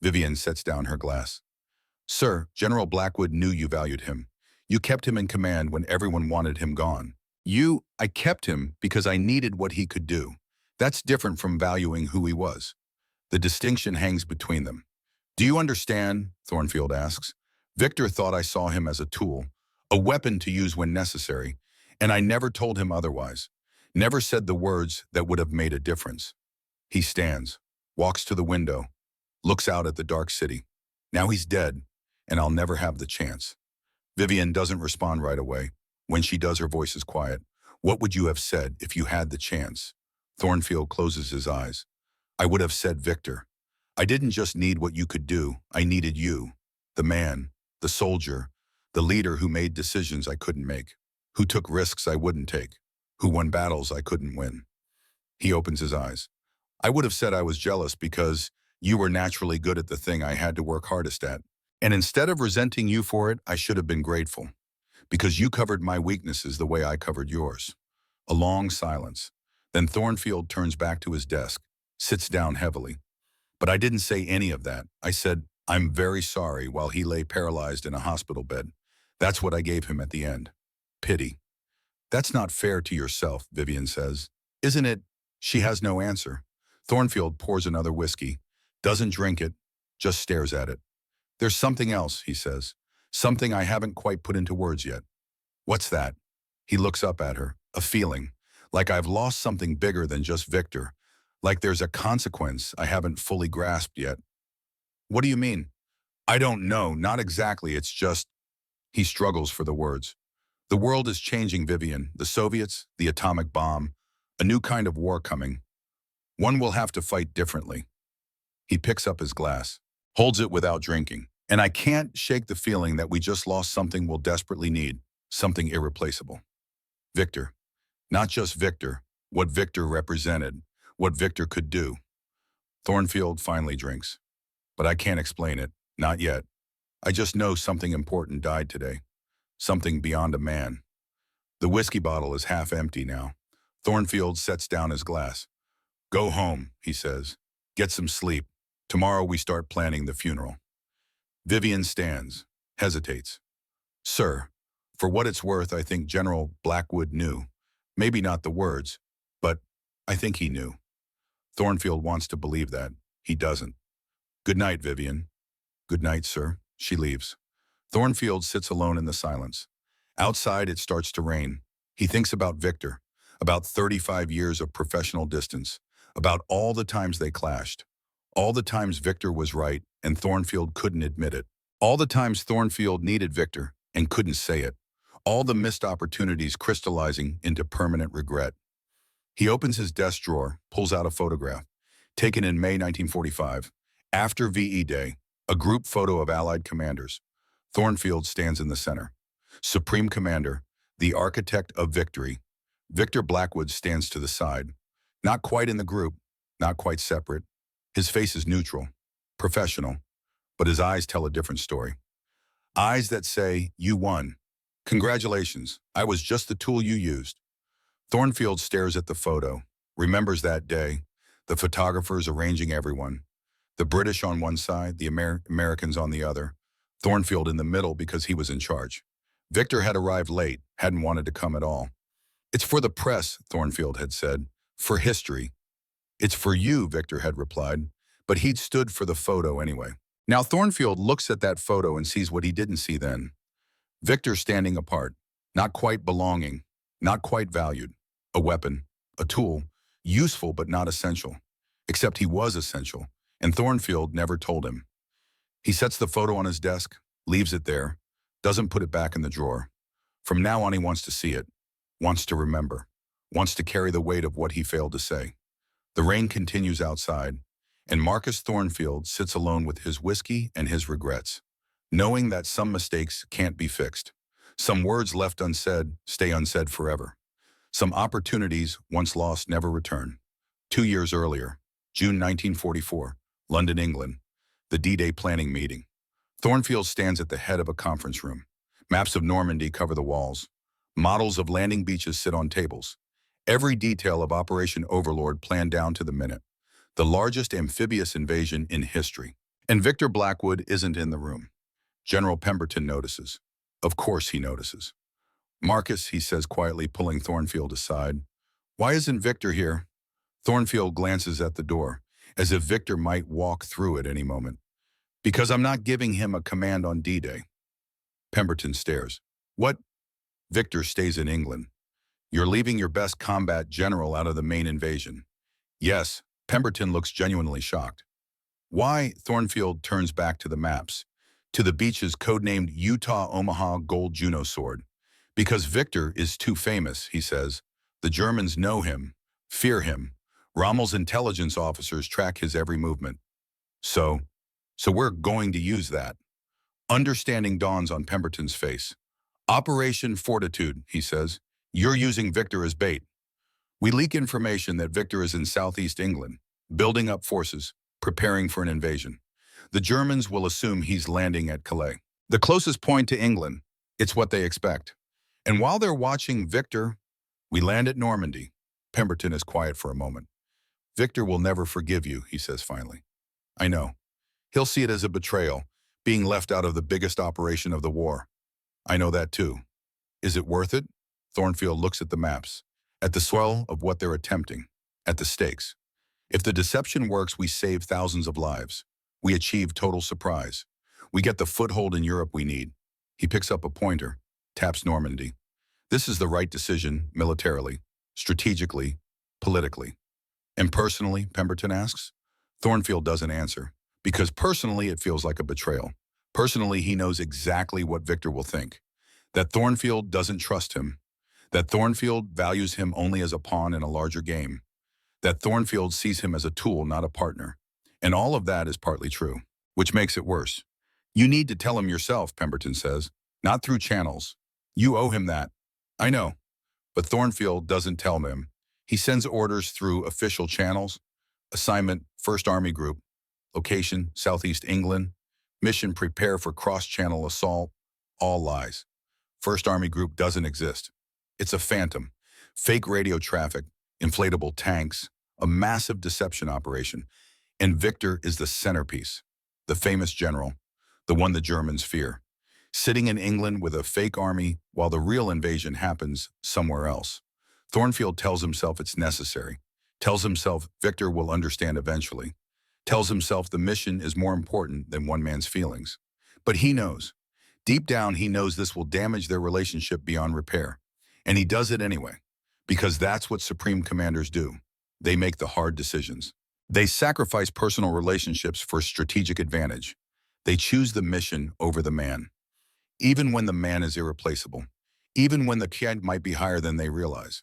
Vivian sets down her glass. Sir, General Blackwood knew you valued him. You kept him in command when everyone wanted him gone. I kept him because I needed what he could do. That's different from valuing who he was. The distinction hangs between them. Do you understand? Thornfield asks. Victor thought I saw him as a tool, a weapon to use when necessary, and I never told him otherwise. Never said the words that would have made a difference. He stands, walks to the window, looks out at the dark city. Now he's dead, and I'll never have the chance. Vivian doesn't respond right away. When she does, her voice is quiet. What would you have said if you had the chance? Thornfield closes his eyes. I would have said, Victor, I didn't just need what you could do. I needed you, the man, the soldier, the leader who made decisions I couldn't make, who took risks I wouldn't take, who won battles I couldn't win. He opens his eyes. I would have said I was jealous because you were naturally good at the thing I had to work hardest at. And instead of resenting you for it, I should have been grateful. Because you covered my weaknesses the way I covered yours. A long silence. Then Thornfield turns back to his desk, sits down heavily. But I didn't say any of that. I said, I'm very sorry, while he lay paralyzed in a hospital bed. That's what I gave him at the end. Pity. That's not fair to yourself, Vivian says. Isn't it? She has no answer. Thornfield pours another whiskey, doesn't drink it, just stares at it. There's something else, he says. Something I haven't quite put into words yet. What's that? He looks up at her. A feeling. Like I've lost something bigger than just Victor. Like there's a consequence I haven't fully grasped yet. What do you mean? I don't know. Not exactly. It's just... He struggles for the words. The world is changing, Vivian. The Soviets, the atomic bomb, a new kind of war coming. One will have to fight differently. He picks up his glass, holds it without drinking. And I can't shake the feeling that we just lost something we'll desperately need, something irreplaceable. Victor. Not just Victor, what Victor represented, what Victor could do. Thornfield finally drinks. But I can't explain it, not yet. I just know something important died today. Something beyond a man. The whiskey bottle is half empty now. Thornfield sets down his glass. Go home, he says. Get some sleep. Tomorrow we start planning the funeral. Vivian stands, hesitates. Sir, for what it's worth, I think General Blackwood knew. Maybe not the words, but I think he knew. Thornfield wants to believe that. He doesn't. Good night, Vivian. Good night, sir. She leaves. Thornfield sits alone in the silence. Outside, it starts to rain. He thinks about Victor, about 35 years of professional distance, about all the times they clashed, all the times Victor was right and Thornfield couldn't admit it, all the times Thornfield needed Victor and couldn't say it, all the missed opportunities crystallizing into permanent regret. He opens his desk drawer, pulls out a photograph, taken in May 1945, after VE Day, a group photo of Allied commanders. Thornfield stands in the center. Supreme Commander, the architect of victory. Victor Blackwood stands to the side. Not quite in the group, not quite separate. His face is neutral, professional, but his eyes tell a different story. Eyes that say, you won. Congratulations, I was just the tool you used. Thornfield stares at the photo, remembers that day, the photographers arranging everyone. The British on one side, the Americans on the other. Thornfield in the middle because he was in charge. Victor had arrived late, hadn't wanted to come at all. It's for the press, Thornfield had said, for history. It's for you, Victor had replied, but he'd stood for the photo anyway. Now Thornfield looks at that photo and sees what he didn't see then. Victor standing apart, not quite belonging, not quite valued. A weapon, a tool, useful but not essential. Except he was essential, and Thornfield never told him. He sets the photo on his desk, leaves it there, doesn't put it back in the drawer. From now on he wants to see it, wants to remember, wants to carry the weight of what he failed to say. The rain continues outside, and Marcus Thornfield sits alone with his whiskey and his regrets, knowing that some mistakes can't be fixed. Some words left unsaid stay unsaid forever. Some opportunities once lost never return. 2 years earlier, June 1944, London, England, the D-Day planning meeting. Thornfield stands at the head of a conference room. Maps of Normandy cover the walls. Models of landing beaches sit on tables. Every detail of Operation Overlord planned down to the minute. The largest amphibious invasion in history. And Victor Blackwood isn't in the room. General Pemberton notices. Of course he notices. "Marcus," he says quietly, pulling Thornfield aside. "Why isn't Victor here?" Thornfield glances at the door, as if Victor might walk through at any moment. "Because I'm not giving him a command on D-Day." Pemberton stares. "What?" "Victor stays in England. You're leaving your best combat general out of the main invasion." "Yes." Pemberton looks genuinely shocked. "Why?" Thornfield turns back to the maps, to the beaches codenamed Utah, Omaha, Gold, Juno, Sword. "Because Victor is too famous," he says. "The Germans know him, fear him. Rommel's intelligence officers track his every movement. So we're going to use that." Understanding dawns on Pemberton's face. "Operation Fortitude," he says. "You're using Victor as bait. We leak information that Victor is in southeast England, building up forces, preparing for an invasion. The Germans will assume he's landing at Calais, the closest point to England. It's what they expect. And while they're watching Victor, we land at Normandy." Pemberton is quiet for a moment. "Victor will never forgive you," he says finally. "I know. He'll see it as a betrayal, being left out of the biggest operation of the war. I know that too. Is it worth it?" Thornfield looks at the maps, at the swell of what they're attempting, at the stakes. "If the deception works, we save thousands of lives. We achieve total surprise. We get the foothold in Europe we need." He picks up a pointer, taps Normandy. "This is the right decision, militarily, strategically, politically." "And personally?" Pemberton asks. Thornfield doesn't answer, because personally it feels like a betrayal. Personally, he knows exactly what Victor will think. That Thornfield doesn't trust him. That Thornfield values him only as a pawn in a larger game. That Thornfield sees him as a tool, not a partner. And all of that is partly true, which makes it worse. "You need to tell him yourself," Pemberton says, "not through channels. You owe him that." "I know." But Thornfield doesn't tell him. He sends orders through official channels. Assignment, 1st Army Group. Location, Southeast England. Mission, prepare for cross-channel assault. All lies. 1st Army Group doesn't exist. It's a phantom. Fake radio traffic, inflatable tanks, a massive deception operation. And Victor is the centerpiece, the famous general, the one the Germans fear, sitting in England with a fake army while the real invasion happens somewhere else. Thornfield tells himself it's necessary, tells himself Victor will understand eventually, tells himself the mission is more important than one man's feelings. But he knows. Deep down, he knows this will damage their relationship beyond repair. And he does it anyway, because that's what supreme commanders do. They make the hard decisions. They sacrifice personal relationships for strategic advantage. They choose the mission over the man. Even when the man is irreplaceable. Even when the kid might be higher than they realize.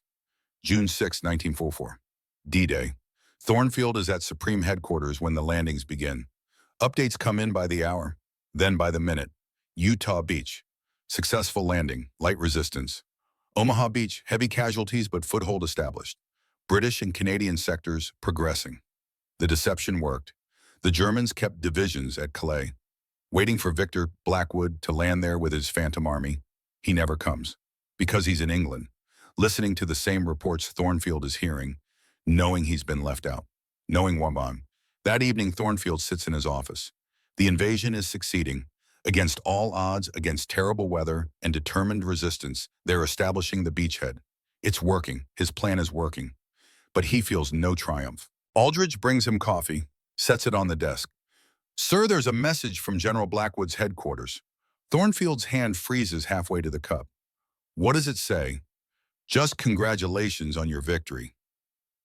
June 6, 1944. D-Day. Thornfield is at Supreme Headquarters when the landings begin. Updates come in by the hour, then by the minute. Utah Beach. Successful landing, light resistance. Omaha Beach, heavy casualties but foothold established. British and Canadian sectors progressing. The deception worked. The Germans kept divisions at Calais, waiting for Victor Blackwood to land there with his phantom army. He never comes, because he's in England, listening to the same reports Thornfield is hearing, knowing he's been left out, knowing Wamban. That evening, Thornfield sits in his office. The invasion is succeeding. Against all odds, against terrible weather and determined resistance, they're establishing the beachhead. It's working. His plan is working. But he feels no triumph. Aldridge brings him coffee, sets it on the desk. "Sir, there's a message from General Blackwood's headquarters. Thornfield's hand freezes halfway to the cup. What does it say? Just congratulations on your victory.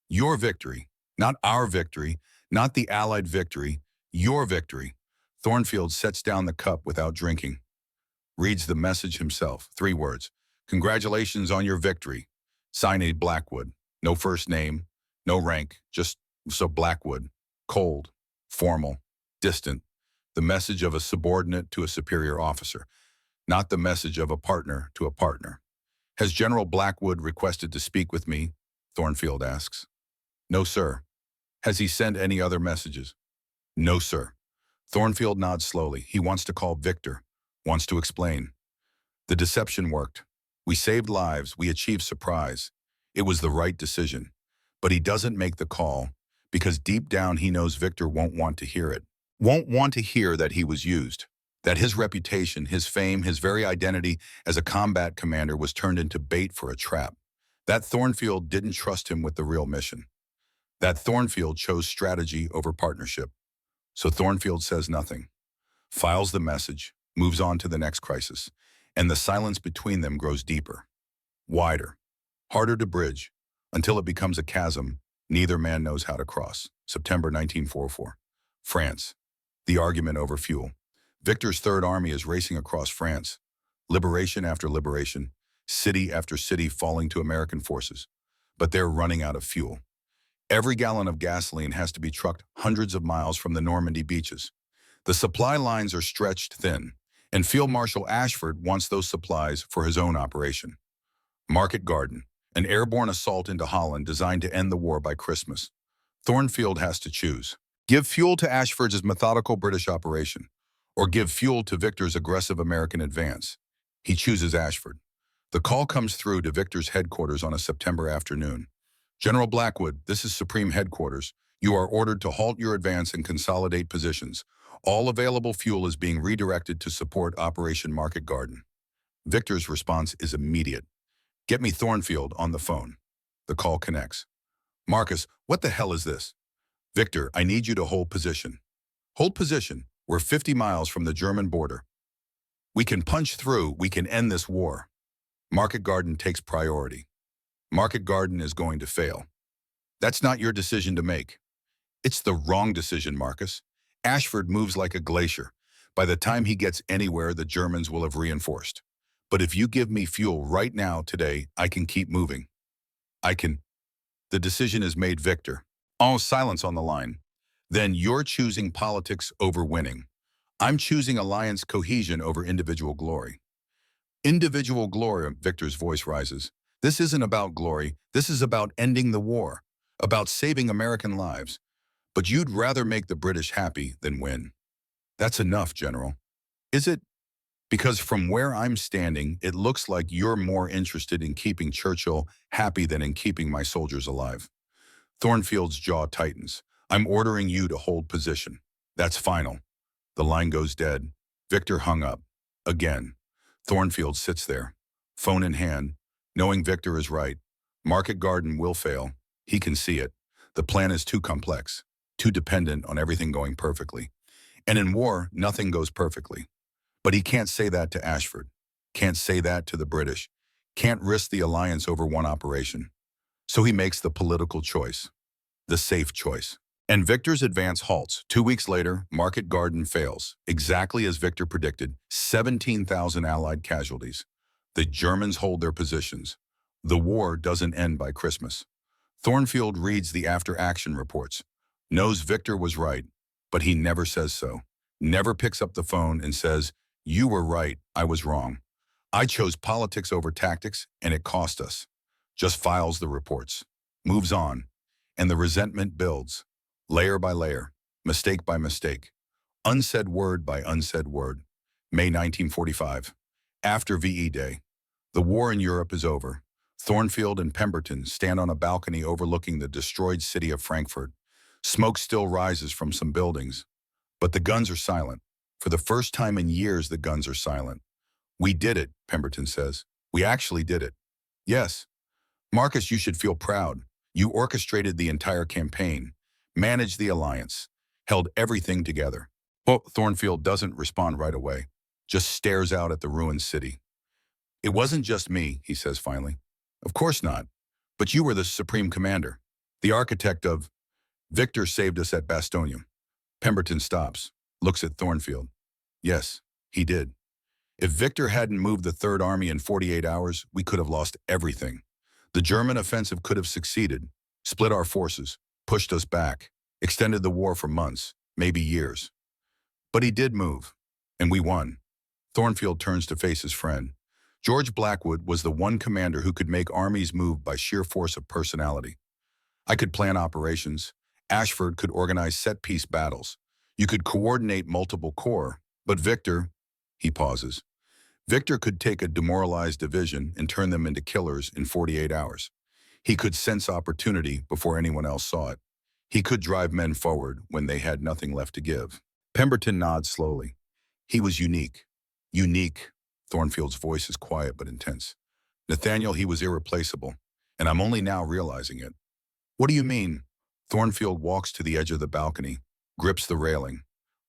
Your victory, not our victory, not the Allied victory, your victory. Thornfield sets down the cup without drinking. Reads the message himself. 3 words. Congratulations on your victory. Signed Blackwood. No first name, no rank, just so Blackwood. Cold, formal, distant. The message of a subordinate to a superior officer, not the message of a partner to a partner. Has General Blackwood requested to speak with me? Thornfield asks. No, sir. Has he sent any other messages? No, sir. Thornfield nods slowly. He wants to call Victor, wants to explain. The deception worked. We saved lives, we achieved surprise. It was the right decision. But he doesn't make the call because deep down he knows Victor won't want to hear it. Won't want to hear that he was used. That his reputation, his fame, his very identity as a combat commander was turned into bait for a trap. That Thornfield didn't trust him with the real mission. That Thornfield chose strategy over partnership. So Thornfield says nothing, files the message, moves on to the next crisis, and the silence between them grows deeper, wider, harder to bridge, until it becomes a chasm neither man knows how to cross. September 1944. France. The argument over fuel. Victor's Third Army is racing across France, liberation after liberation, city after city falling to American forces. But they're running out of fuel. Every gallon of gasoline has to be trucked hundreds of miles from the Normandy beaches. The supply lines are stretched thin, and Field Marshal Ashford wants those supplies for his own operation. Market Garden, an airborne assault into Holland designed to end the war by Christmas. Thornfield has to choose. Give fuel to Ashford's methodical British operation, or give fuel to Victor's aggressive American advance. He chooses Ashford. The call comes through to Victor's headquarters on a September afternoon. General Blackwood, this is Supreme Headquarters. You are ordered to halt your advance and consolidate positions. All available fuel is being redirected to support Operation Market Garden. Victor's response is immediate. Get me Thornfield on the phone. The call connects. Marcus, what the hell is this? Victor, I need you to hold position. Hold position. We're 50 miles from the German border. We can punch through. We can end this war. Market Garden takes priority. Market Garden is going to fail. That's not your decision to make. It's the wrong decision, Marcus. Ashford moves like a glacier. By the time he gets anywhere, the Germans will have reinforced. But if you give me fuel right now, today, I can keep moving. I can. The decision is made, Victor. Oh, silence on the line. Then you're choosing politics over winning. I'm choosing alliance cohesion over individual glory. Individual glory, Victor's voice rises. This isn't about glory. This is about ending the war, about saving American lives. But you'd rather make the British happy than win. That's enough, General. Is it? Because from where I'm standing, it looks like you're more interested in keeping Churchill happy than in keeping my soldiers alive. Thornfield's jaw tightens. I'm ordering you to hold position. That's final. The line goes dead. Victor hung up. Again. Thornfield sits there, phone in hand, knowing Victor is right. Market Garden will fail. He can see it. The plan is too complex, too dependent on everything going perfectly. And in war, nothing goes perfectly. But he can't say that to Ashford, can't say that to the British, can't risk the alliance over one operation. So he makes the political choice, the safe choice. And Victor's advance halts. 2 weeks later, Market Garden fails. Exactly as Victor predicted, 17,000 Allied casualties. The Germans hold their positions. The war doesn't end by Christmas. Thornfield reads the after-action reports, knows Victor was right, but he never says so. Never picks up the phone and says, "You were right, I was wrong. I chose politics over tactics, and it cost us." Just files the reports, moves on, and the resentment builds, layer by layer, mistake by mistake, unsaid word by unsaid word. May 1945. After VE Day. The war in Europe is over. Thornfield and Pemberton stand on a balcony overlooking the destroyed city of Frankfurt. Smoke still rises from some buildings, but the guns are silent. For the first time in years, the guns are silent. "We did it," Pemberton says. "We actually did it." "Yes. Marcus, you should feel proud. You orchestrated the entire campaign, managed the alliance, held everything together." Well, Thornfield doesn't respond right away. just stares out at the ruined city. It wasn't just me, he says finally. Of course not. But you were the supreme commander. The architect of Victor saved us at Bastogne. Pemberton stops, looks at Thornfield. Yes, he did. If Victor hadn't moved the Third Army in 48 hours, we could have lost everything. The German offensive could have succeeded, split our forces, pushed us back, extended the war for months, maybe years. But he did move, and we won. Thornfield turns to face his friend. George Blackwood was the one commander who could make armies move by sheer force of personality. I could plan operations. Ashford could organize set-piece battles. You could coordinate multiple corps. But Victor, he pauses. Victor could take a demoralized division and turn them into killers in 48 hours. He could sense opportunity before anyone else saw it. He could drive men forward when they had nothing left to give. Pemberton nods slowly. He was unique. Unique. Thornfield's voice is quiet but intense. Nathaniel, he was irreplaceable, and I'm only now realizing it. What do you mean? Thornfield walks to the edge of the balcony, grips the railing.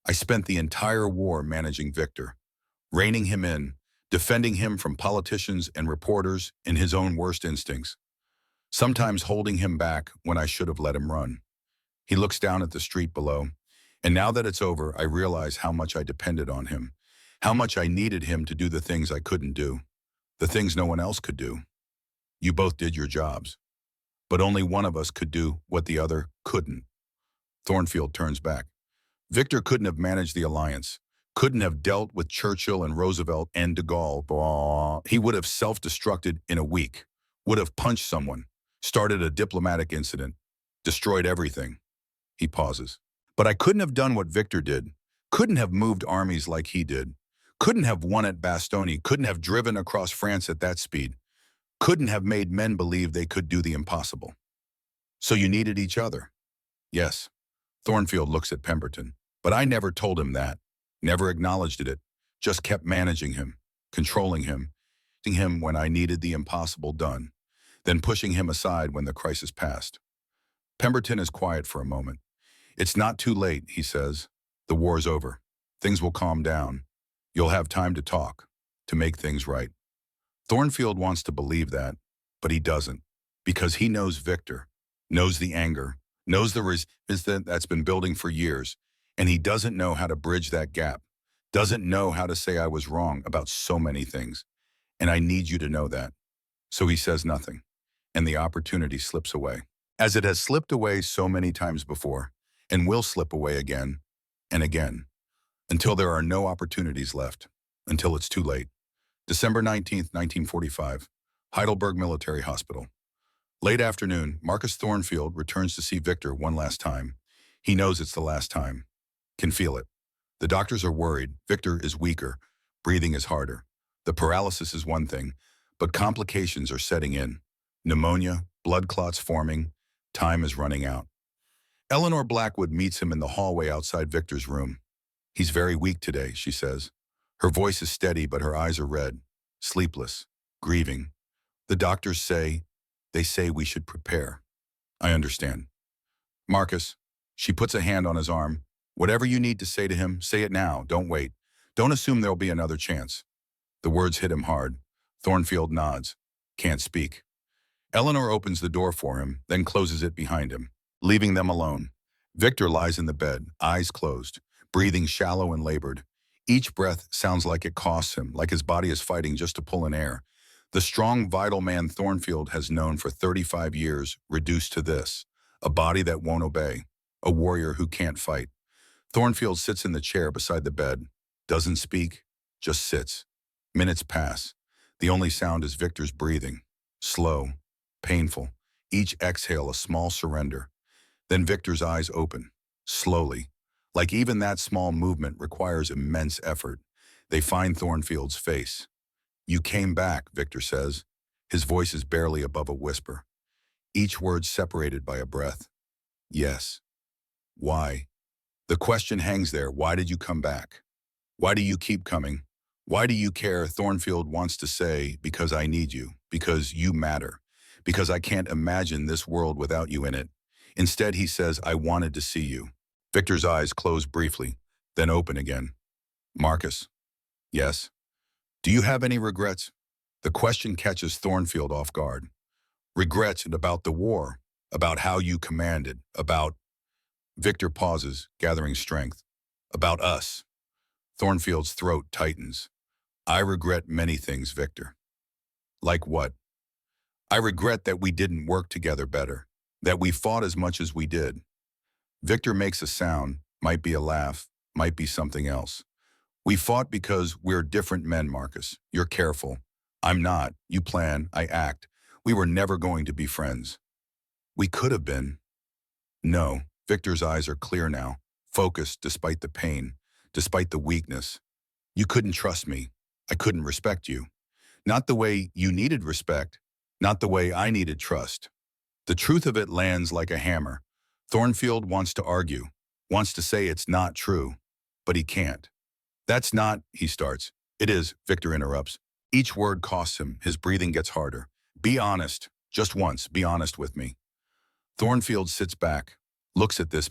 I spent the entire war managing Victor, reining him in, defending him from politicians and reporters and his own worst instincts, sometimes holding him back when I should have let him run. He looks down at the street below, and now that it's over, I realize how much I depended on him, how much I needed him to do the things I couldn't do, the things no one else could do. You both did your jobs, but only one of us could do what the other couldn't. Thornfield turns back. Victor couldn't have managed the alliance, couldn't have dealt with Churchill and Roosevelt and de Gaulle. He would have self-destructed in a week, would have punched someone, started a diplomatic incident, destroyed everything. He pauses. But I couldn't have done what Victor did, couldn't have moved armies like he did, couldn't have won at Bastogne, couldn't have driven across France at that speed, couldn't have made men believe they could do the impossible. So you needed each other. Yes. Thornfield looks at Pemberton. But I never told him that, never acknowledged it, just kept managing him, controlling him when I needed the impossible done, then pushing him aside when the crisis passed. Pemberton is quiet for a moment. It's not too late, he says. The war's over. Things will calm down. You'll have time to talk, to make things right. Thornfield wants to believe that, but he doesn't, because he knows Victor, knows the anger, knows the resistance that's been building for years, and he doesn't know how to bridge that gap, doesn't know how to say I was wrong about so many things, and I need you to know that. So he says nothing, and the opportunity slips away, as it has slipped away so many times before, and will slip away again and again, until there are no opportunities left, until it's too late. December 19th, 1945, Heidelberg Military Hospital. Late afternoon, Marcus Thornfield returns to see Victor one last time. He knows it's the last time. Can feel it. The doctors are worried. Victor is weaker. Breathing is harder. The paralysis is one thing, but complications are setting in. Pneumonia, blood clots forming. Time is running out. Eleanor Blackwood meets him in the hallway outside Victor's room. He's very weak today, she says. Her voice is steady, but her eyes are red, sleepless, grieving. The doctors say we should prepare. I understand. Marcus, she puts a hand on his arm. Whatever you need to say to him, say it now. Don't wait. Don't assume there'll be another chance. The words hit him hard. Thornfield nods. Can't speak. Eleanor opens the door for him, then closes it behind him, leaving them alone. Victor lies in the bed, eyes closed, breathing shallow and labored. Each breath sounds like it costs him, like his body is fighting just to pull in air. The strong, vital man Thornfield has known for 35 years reduced to this, a body that won't obey, a warrior who can't fight. Thornfield sits in the chair beside the bed, doesn't speak, just sits. Minutes pass. The only sound is Victor's breathing, slow, painful, each exhale a small surrender. Then Victor's eyes open, slowly. Like even that small movement requires immense effort. They find Thornfield's face. You came back, Victor says. His voice is barely above a whisper. Each word separated by a breath. Yes. Why? The question hangs there. Why did you come back? Why do you keep coming? Why do you care? Thornfield wants to say, because I need you, because you matter, because I can't imagine this world without you in it. Instead, he says, I wanted to see you. Victor's eyes close briefly, then open again. Marcus, Yes. Do you have any regrets? The question catches Thornfield off guard. Regrets about the war, about how you commanded, about... Victor pauses, gathering strength. About us. Thornfield's throat tightens. I regret many things, Victor. Like what? I regret that we didn't work together better, that we fought as much as we did. Victor makes a sound, might be a laugh, might be something else. We fought because we're different men, Marcus. You're careful. I'm not. You plan, I act. We were never going to be friends. We could have been. No. Victor's eyes are clear now, focused despite the pain, despite the weakness. You couldn't trust me. I couldn't respect you. Not the way you needed respect, not the way I needed trust. The truth of it lands like a hammer. Thornfield wants to argue, wants to say it's not true, but he can't. That's not, he starts. It is, Victor interrupts. Each word costs him, his breathing gets harder. Be honest, just once, be honest with me. Thornfield sits back, looks at this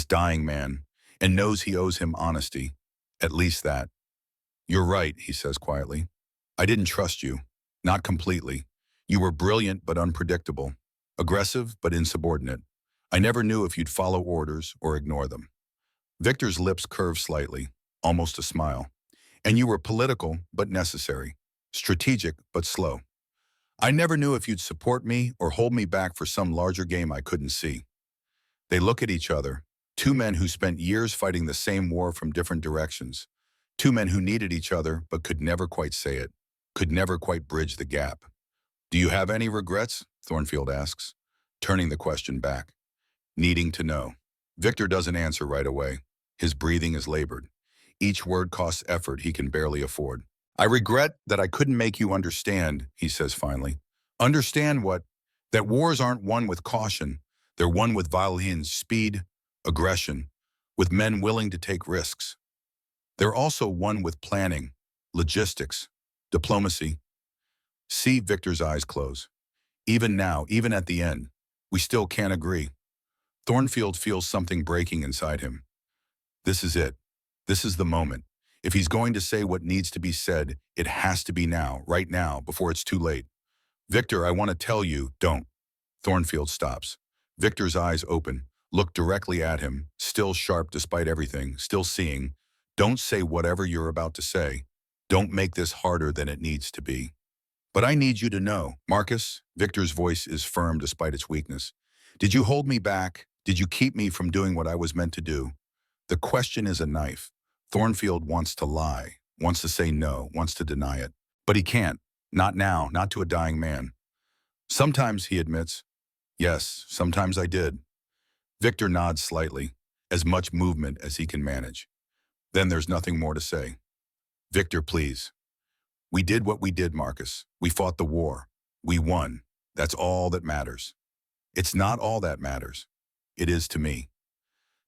dying man, and knows he owes him honesty. At least that. You're right, he says quietly. I didn't trust you. Not completely. You were brilliant but unpredictable. Aggressive but insubordinate. I never knew if you'd follow orders or ignore them. Victor's lips curve slightly, almost a smile. And you were political but necessary. Strategic but slow. I never knew if you'd support me or hold me back for some larger game I couldn't see. They look at each other, two men who spent years fighting the same war from different directions. Two men who needed each other but could never quite say it, could never quite bridge the gap. Do you have any regrets? Thornfield asks, turning the question back. Needing to know. Victor doesn't answer right away. His breathing is labored. Each word costs effort he can barely afford. I regret that I couldn't make you understand, he says finally. Understand what? That wars aren't won with caution. They're won with violence, speed, aggression, with men willing to take risks. They're also won with planning, logistics, diplomacy. See Victor's eyes close. Even now, even at the end, we still can't agree. Thornfield feels something breaking inside him. This is it. This is the moment. If he's going to say what needs to be said, it has to be now, right now, before it's too late. Victor, I want to tell you, don't. Thornfield stops. Victor's eyes open, look directly at him, still sharp despite everything, still seeing. Don't say whatever you're about to say. Don't make this harder than it needs to be. But I need you to know, Marcus, Victor's voice is firm despite its weakness. Did you hold me back? Did you keep me from doing what I was meant to do? The question is a knife. Thornfield wants to lie, wants to say no, wants to deny it. But he can't. Not now, not to a dying man. Sometimes, he admits. Yes, sometimes I did. Victor nods slightly, as much movement as he can manage. Then there's nothing more to say. Victor, please. We did what we did, Marcus. We fought the war. We won. That's all that matters. It's not all that matters. It is to me.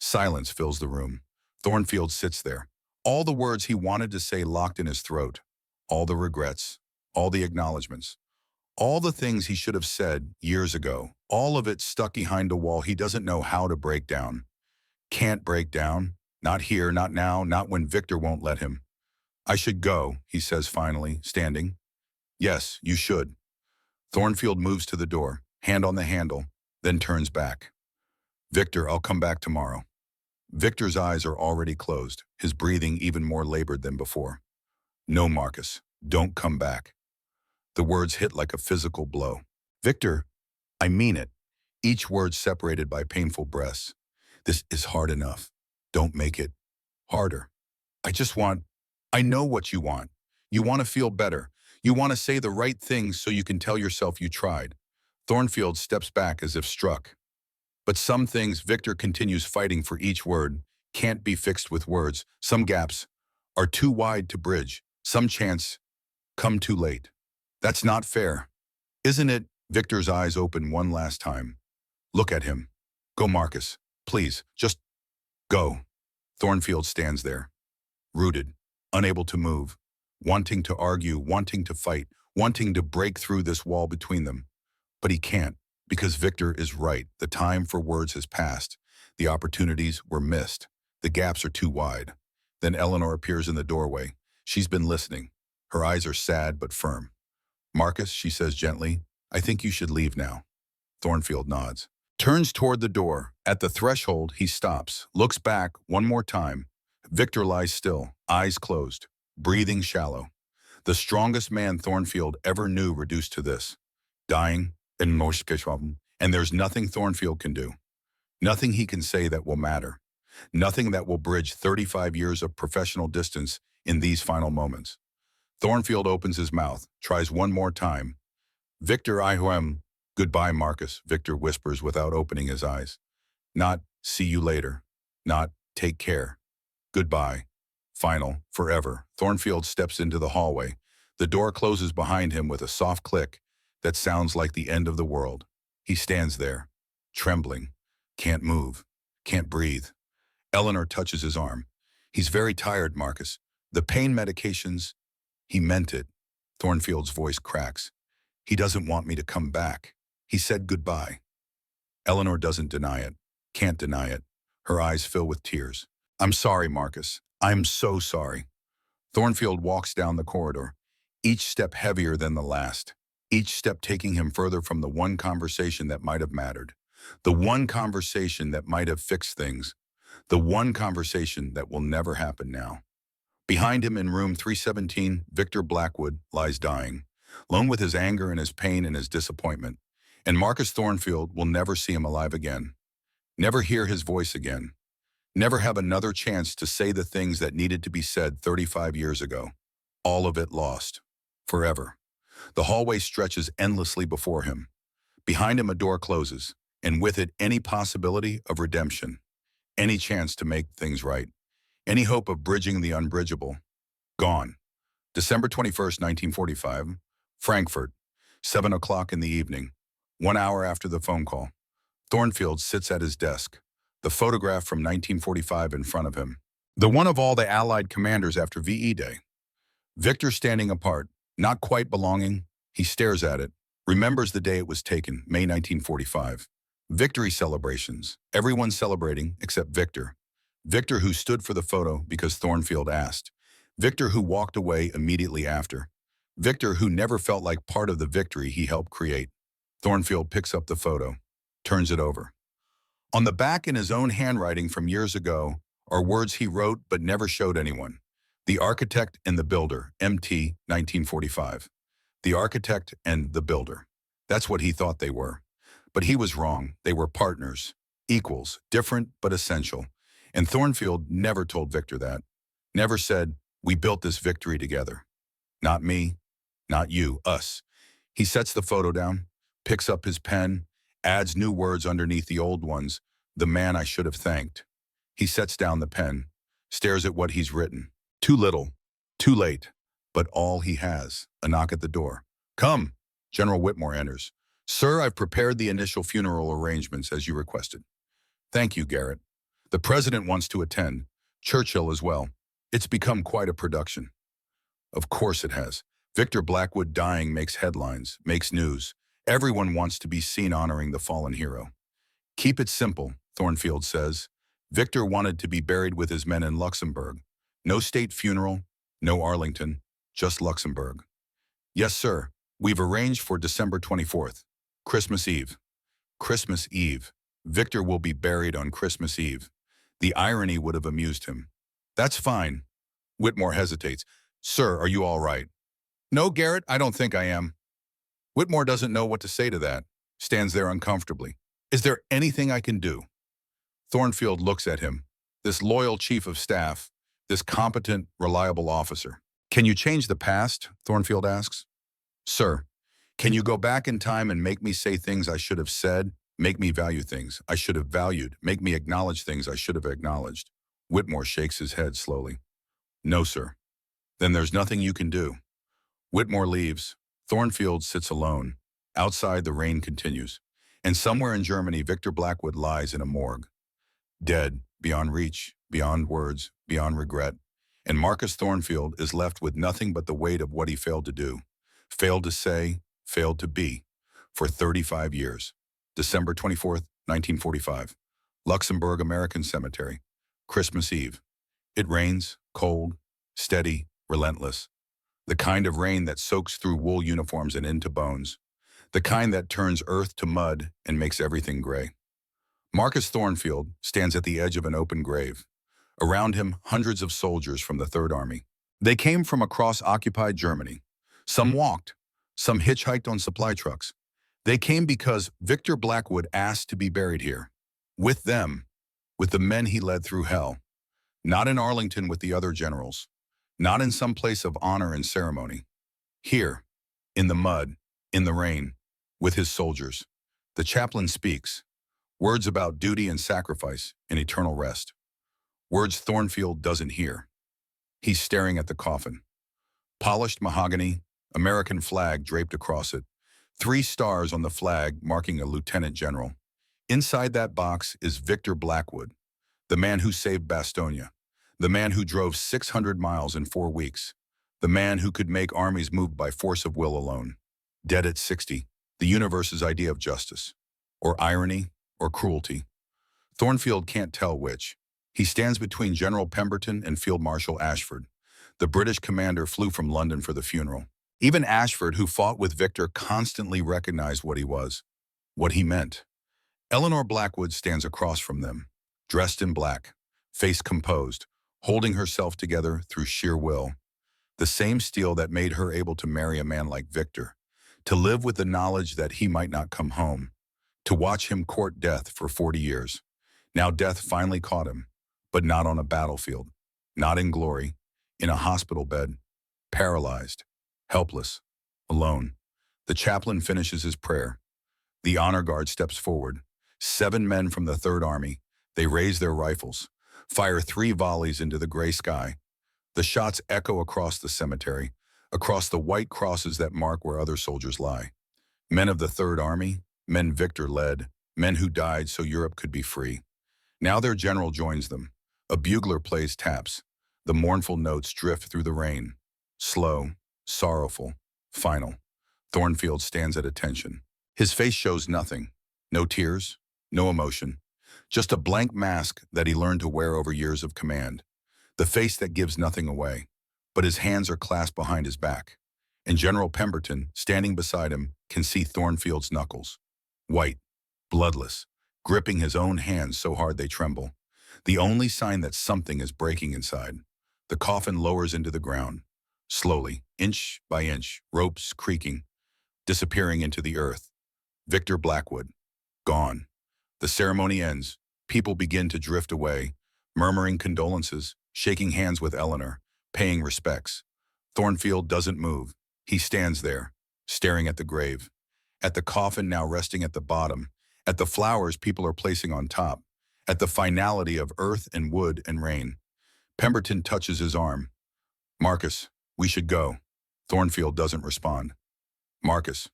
Silence fills the room. Thornfield sits there. All the words he wanted to say locked in his throat. All the regrets. All the acknowledgments. All the things he should have said years ago. All of it stuck behind a wall he doesn't know how to break down. Can't break down. Not here, not now, not when Victor won't let him. I should go, he says finally, standing. Yes, you should. Thornfield moves to the door, hand on the handle, then turns back. Victor, I'll come back tomorrow. Victor's eyes are already closed, his breathing even more labored than before. No, Marcus, don't come back. The words hit like a physical blow. Victor, I mean it. Each word separated by painful breaths. This is hard enough. Don't make it harder. I know what you want. You want to feel better. You want to say the right things so you can tell yourself you tried. Thornfield steps back as if struck. But some things, Victor continues fighting for each word, can't be fixed with words. Some gaps are too wide to bridge. Some chants come too late. That's not fair. Isn't it? Victor's eyes open one last time. Look at him. Go, Marcus. Please, just go. Thornfield stands there, rooted, unable to move, wanting to argue, wanting to fight, wanting to break through this wall between them. But he can't, because Victor is right. The time for words has passed. The opportunities were missed. The gaps are too wide. Then Eleanor appears in the doorway. She's been listening. Her eyes are sad but firm. Marcus, she says gently, I think you should leave now. Thornfield nods. Turns toward the door. At the threshold, he stops, looks back one more time. Victor lies still, eyes closed, breathing shallow. The strongest man Thornfield ever knew reduced to this. Dying, and there's nothing Thornfield can do. Nothing he can say that will matter. Nothing that will bridge 35 years of professional distance in these final moments. Thornfield opens his mouth, tries one more time. Victor Ihuem, goodbye, Marcus, Victor whispers without opening his eyes. Not, see you later. Not, take care. Goodbye. Final, forever. Thornfield steps into the hallway. The door closes behind him with a soft click that sounds like the end of the world. He stands there, trembling, can't move, can't breathe. Eleanor touches his arm. He's very tired, Marcus. The pain medications, he meant it. Thornfield's voice cracks. He doesn't want me to come back. He said goodbye. Eleanor doesn't deny it, can't deny it. Her eyes fill with tears. I'm sorry, Marcus. I'm so sorry. Thornfield walks down the corridor, each step heavier than the last, each step taking him further from the one conversation that might have mattered, the one conversation that might have fixed things, the one conversation that will never happen now. Behind him in room 317, Victor Blackwood lies dying, alone with his anger and his pain and his disappointment. And Marcus Thornfield will never see him alive again, never hear his voice again, never have another chance to say the things that needed to be said 35 years ago. All of it lost. Forever. The hallway stretches endlessly before him. Behind him a door closes, and with it any possibility of redemption, any chance to make things right, any hope of bridging the unbridgeable. Gone. December 21st, 1945, Frankfurt, 7 o'clock in the evening, 1 hour after the phone call. Thornfield sits at his desk, the photograph from 1945 in front of him, the one of all the Allied commanders after VE Day. Victor standing apart, not quite belonging, he stares at it, remembers the day it was taken, May 1945. Victory celebrations, everyone celebrating except Victor. Victor who stood for the photo because Thornfield asked. Victor who walked away immediately after. Victor who never felt like part of the victory he helped create. Thornfield picks up the photo, turns it over. On the back in his own handwriting from years ago are words he wrote but never showed anyone. The Architect and the Builder, MT, 1945. The Architect and the Builder. That's what he thought they were. But he was wrong. They were partners, equals, different but essential. And Thornfield never told Victor that. Never said, we built this victory together. Not me, not you, us. He sets the photo down, picks up his pen, adds new words underneath the old ones, the man I should have thanked. He sets down the pen, stares at what he's written. Too little, too late, but all he has, a knock at the door. Come, General Whitmore enters. Sir, I've prepared the initial funeral arrangements as you requested. Thank you, Garrett. The president wants to attend, Churchill as well. It's become quite a production. Of course it has. Victor Blackwood dying makes headlines, makes news. Everyone wants to be seen honoring the fallen hero. Keep it simple, Thornfield says. Victor wanted to be buried with his men in Luxembourg. No state funeral, no Arlington, just Luxembourg. Yes, sir. We've arranged for December 24th, Christmas Eve. Christmas Eve. Victor will be buried on Christmas Eve. The irony would have amused him. That's fine. Whitmore hesitates. Sir, are you all right? No, Garrett, I don't think I am. Whitmore doesn't know what to say to that, stands there uncomfortably. Is there anything I can do? Thornfield looks at him, this loyal chief of staff, this competent, reliable officer. Can you change the past? Thornfield asks. Sir, can you go back in time and make me say things I should have said, make me value things I should have valued, make me acknowledge things I should have acknowledged? Whitmore shakes his head slowly. No, sir. Then there's nothing you can do. Whitmore leaves. Thornfield sits alone. Outside, the rain continues. And somewhere in Germany, Victor Blackwood lies in a morgue. Dead, beyond reach, beyond words, beyond regret. And Marcus Thornfield is left with nothing but the weight of what he failed to do, failed to say, failed to be, for 35 years. December 24th, 1945. Luxembourg American Cemetery. Christmas Eve. It rains, cold, steady, relentless. The kind of rain that soaks through wool uniforms and into bones. The kind that turns earth to mud and makes everything gray. Marcus Thornfield stands at the edge of an open grave. Around him, hundreds of soldiers from the Third Army. They came from across occupied Germany. Some walked, some hitchhiked on supply trucks. They came because Victor Blackwood asked to be buried here. With them, with the men he led through hell. Not in Arlington with the other generals. Not in some place of honor and ceremony. Here, in the mud, in the rain, with his soldiers. The chaplain speaks. Words about duty and sacrifice and eternal rest. Words Thornfield doesn't hear. He's staring at the coffin. Polished mahogany, American flag draped across it. 3 stars on the flag marking a lieutenant general. Inside that box is Victor Blackwood, the man who saved Bastogne, the man who drove 600 miles in 4 weeks, the man who could make armies move by force of will alone. Dead at 60, the universe's idea of justice, or irony, or cruelty. Thornfield can't tell which. He stands between General Pemberton and Field Marshal Ashford. The British commander flew from London for the funeral. Even Ashford, who fought with Victor, constantly recognized what he was, what he meant. Eleanor Blackwood stands across from them, dressed in black, face composed, holding herself together through sheer will. The same steel that made her able to marry a man like Victor, to live with the knowledge that he might not come home, to watch him court death for 40 years. Now death finally caught him, but not on a battlefield, not in glory, in a hospital bed, paralyzed, helpless, alone. The chaplain finishes his prayer. The honor guard steps forward. 7 men from the Third Army. They raise their rifles, fire 3 volleys into the gray sky. The shots echo across the cemetery, across the white crosses that mark where other soldiers lie. Men of the Third Army, men Victor led, men who died so Europe could be free. Now their general joins them. A bugler plays taps. The mournful notes drift through the rain. Slow, sorrowful, final. Thornfield stands at attention. His face shows nothing. No tears, no emotion. Just a blank mask that he learned to wear over years of command. The face that gives nothing away. But his hands are clasped behind his back. And General Pemberton, standing beside him, can see Thornfield's knuckles. White, bloodless, gripping his own hands so hard they tremble. The only sign that something is breaking inside. The coffin lowers into the ground. Slowly, inch by inch, ropes creaking, disappearing into the earth. Victor Blackwood, gone. The ceremony ends. People begin to drift away, murmuring condolences, shaking hands with Eleanor, paying respects. Thornfield doesn't move. He stands there, staring at the grave, at the coffin now resting at the bottom, at the flowers people are placing on top, at the finality of earth and wood and rain. Pemberton touches his arm. Marcus, we should go. Thornfield doesn't respond. Marcus,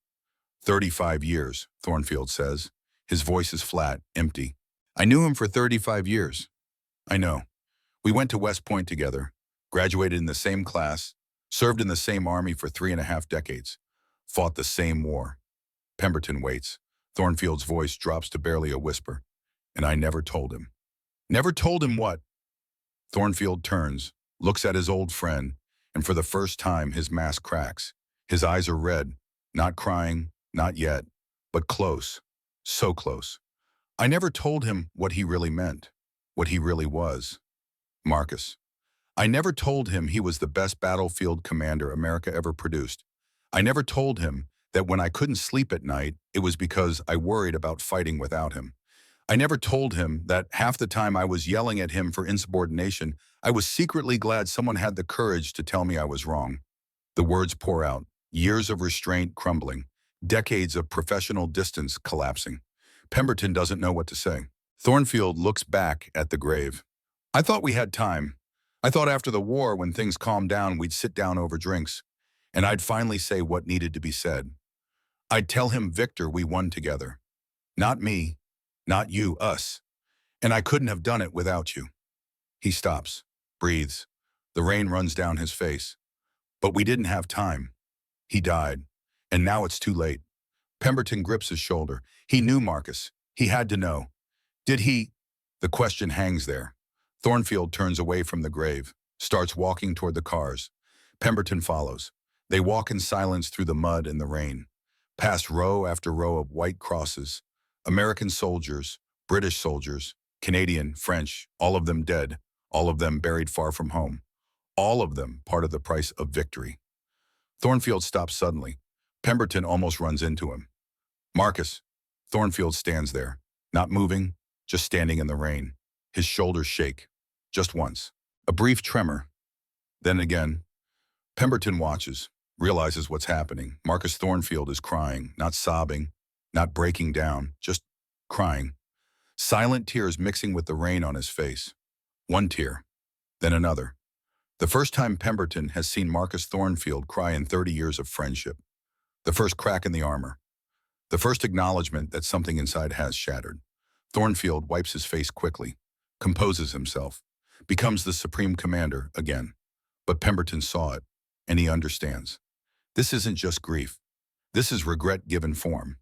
35 years, Thornfield says. His voice is flat, empty. I knew him for 35 years. I know. We went to West Point together, graduated in the same class, served in the same army for 3.5 decades, fought the same war. Pemberton waits. Thornfield's voice drops to barely a whisper. And I never told him. Never told him what? Thornfield turns, looks at his old friend, and for the first time his mask cracks. His eyes are red, not crying, not yet, but close, so close. I never told him what he really meant, what he really was. Marcus. I never told him he was the best battlefield commander America ever produced. I never told him that when I couldn't sleep at night, it was because I worried about fighting without him. I never told him that half the time I was yelling at him for insubordination, I was secretly glad someone had the courage to tell me I was wrong. The words pour out, years of restraint crumbling, decades of professional distance collapsing. Pemberton doesn't know what to say. Thornfield looks back at the grave. I thought we had time. I thought after the war, when things calmed down, we'd sit down over drinks, and I'd finally say what needed to be said. I'd tell him, Victor, we won together. Not me, not you, us. And I couldn't have done it without you. He stops, breathes. The rain runs down his face. But we didn't have time. He died. And now it's too late. Pemberton grips his shoulder. He knew Marcus. He had to know. Did he? The question hangs there. Thornfield turns away from the grave, starts walking toward the cars. Pemberton follows. They walk in silence through the mud and the rain, past row after row of white crosses. American soldiers, British soldiers, Canadian, French, all of them dead, all of them buried far from home, all of them part of the price of victory. Thornfield stops suddenly. Pemberton almost runs into him. Marcus. Thornfield stands there, not moving, just standing in the rain. His shoulders shake. Just once. A brief tremor. Then again. Pemberton watches, realizes what's happening. Marcus Thornfield is crying, not sobbing, not breaking down, just crying. Silent tears mixing with the rain on his face. One tear, then another. The first time Pemberton has seen Marcus Thornfield cry in 30 years of friendship. The first crack in the armor. The first acknowledgement that something inside has shattered. Thornfield wipes his face quickly, composes himself, becomes the supreme commander again. But Pemberton saw it, and he understands. This isn't just grief. This is regret given form.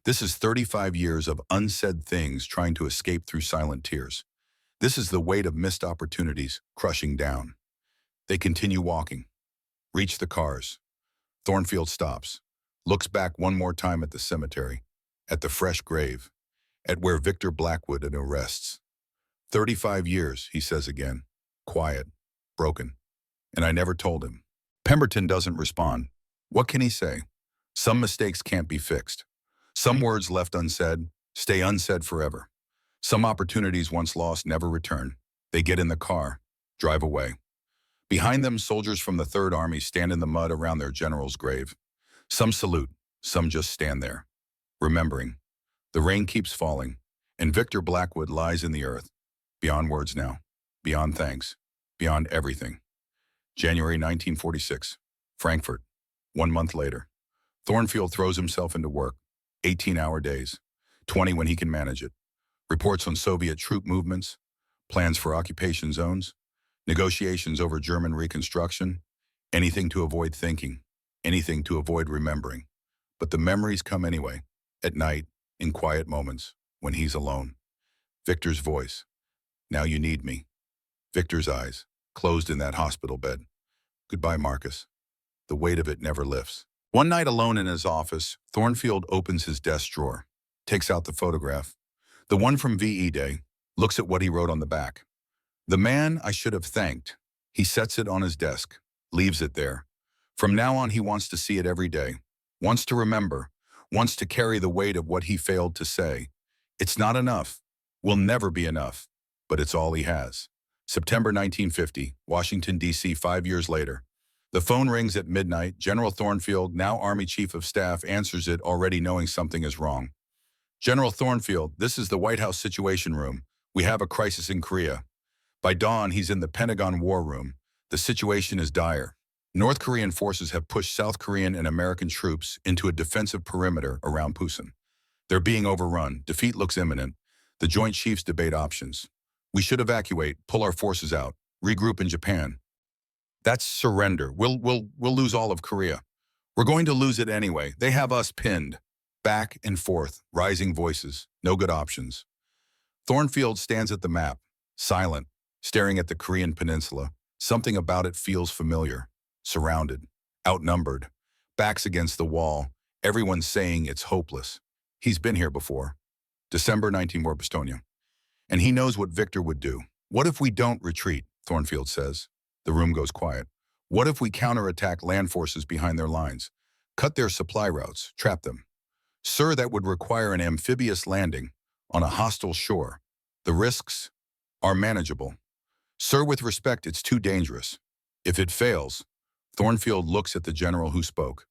This is 35 years of unsaid things trying to escape through silent tears. This is the weight of missed opportunities crushing down. They continue walking, reach the cars. Thornfield stops, looks back one more time at the cemetery, at the fresh grave, at where Victor Blackwood rests. 35 years, he says again, quiet, broken. And I never told him. Pemberton doesn't respond. What can he say? Some mistakes can't be fixed. Some words left unsaid stay unsaid forever. Some opportunities once lost never return. They get in the car, drive away. Behind them, soldiers from the Third Army stand in the mud around their general's grave. Some salute, some just stand there, remembering. The rain keeps falling, and Victor Blackwood lies in the earth, beyond words now, beyond thanks, beyond everything. January 1946, Frankfurt. 1 month later. Thornfield throws himself into work, 18-hour days, 20 when he can manage it. Reports on Soviet troop movements, plans for occupation zones, negotiations over German reconstruction, anything to avoid thinking, anything to avoid remembering. But the memories come anyway, at night, in quiet moments, when he's alone. Victor's voice. Now you need me. Victor's eyes, closed in that hospital bed. Goodbye, Marcus. The weight of it never lifts. One night alone in his office, Thornfield opens his desk drawer, takes out the photograph, the one from VE Day, looks at what he wrote on the back. The man I should have thanked. He sets it on his desk, leaves it there. From now on, he wants to see it every day, wants to remember, wants to carry the weight of what he failed to say. It's not enough, will never be enough, but it's all he has. September 1950, Washington, D.C., 5 years later. The phone rings at midnight. General Thornfield, now Army Chief of Staff, answers it, already knowing something is wrong. General Thornfield, this is the White House Situation Room. We have a crisis in Korea. By dawn, he's in the Pentagon War Room. The situation is dire. North Korean forces have pushed South Korean and American troops into a defensive perimeter around Pusan. They're being overrun. Defeat looks imminent. The Joint Chiefs debate options. We should evacuate, pull our forces out, regroup in Japan. That's surrender. We'll lose all of Korea. We're going to lose it anyway. They have us pinned. Back and forth, rising voices, no good options. Thornfield stands at the map, silent, staring at the Korean peninsula. Something about it feels familiar. Surrounded, outnumbered, backs against the wall, everyone saying it's hopeless. He's been here before. December 19 war Estonia. And he knows what Victor would do. What if we don't retreat, Thornfield says. The room goes quiet. What if we counterattack land forces behind their lines? Cut their supply routes, trap them. Sir, that would require an amphibious landing on a hostile shore. The risks are manageable. Sir, with respect, it's too dangerous. If it fails, Thornfield looks at the general who spoke.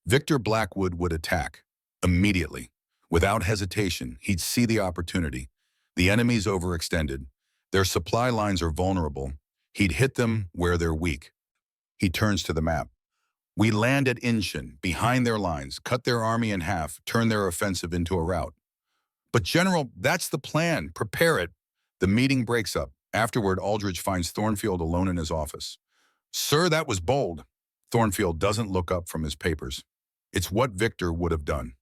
Victor Blackwood would attack, immediately. Without hesitation, he'd see the opportunity. The enemy's overextended. Their supply lines are vulnerable. He'd hit them where they're weak. He turns to the map. We land at Incheon, behind their lines, cut their army in half, turn their offensive into a rout. But General, that's the plan. Prepare it. The meeting breaks up. Afterward, Aldrich finds Thornfield alone in his office. Sir, that was bold. Thornfield doesn't look up from his papers. It's what Victor would have done.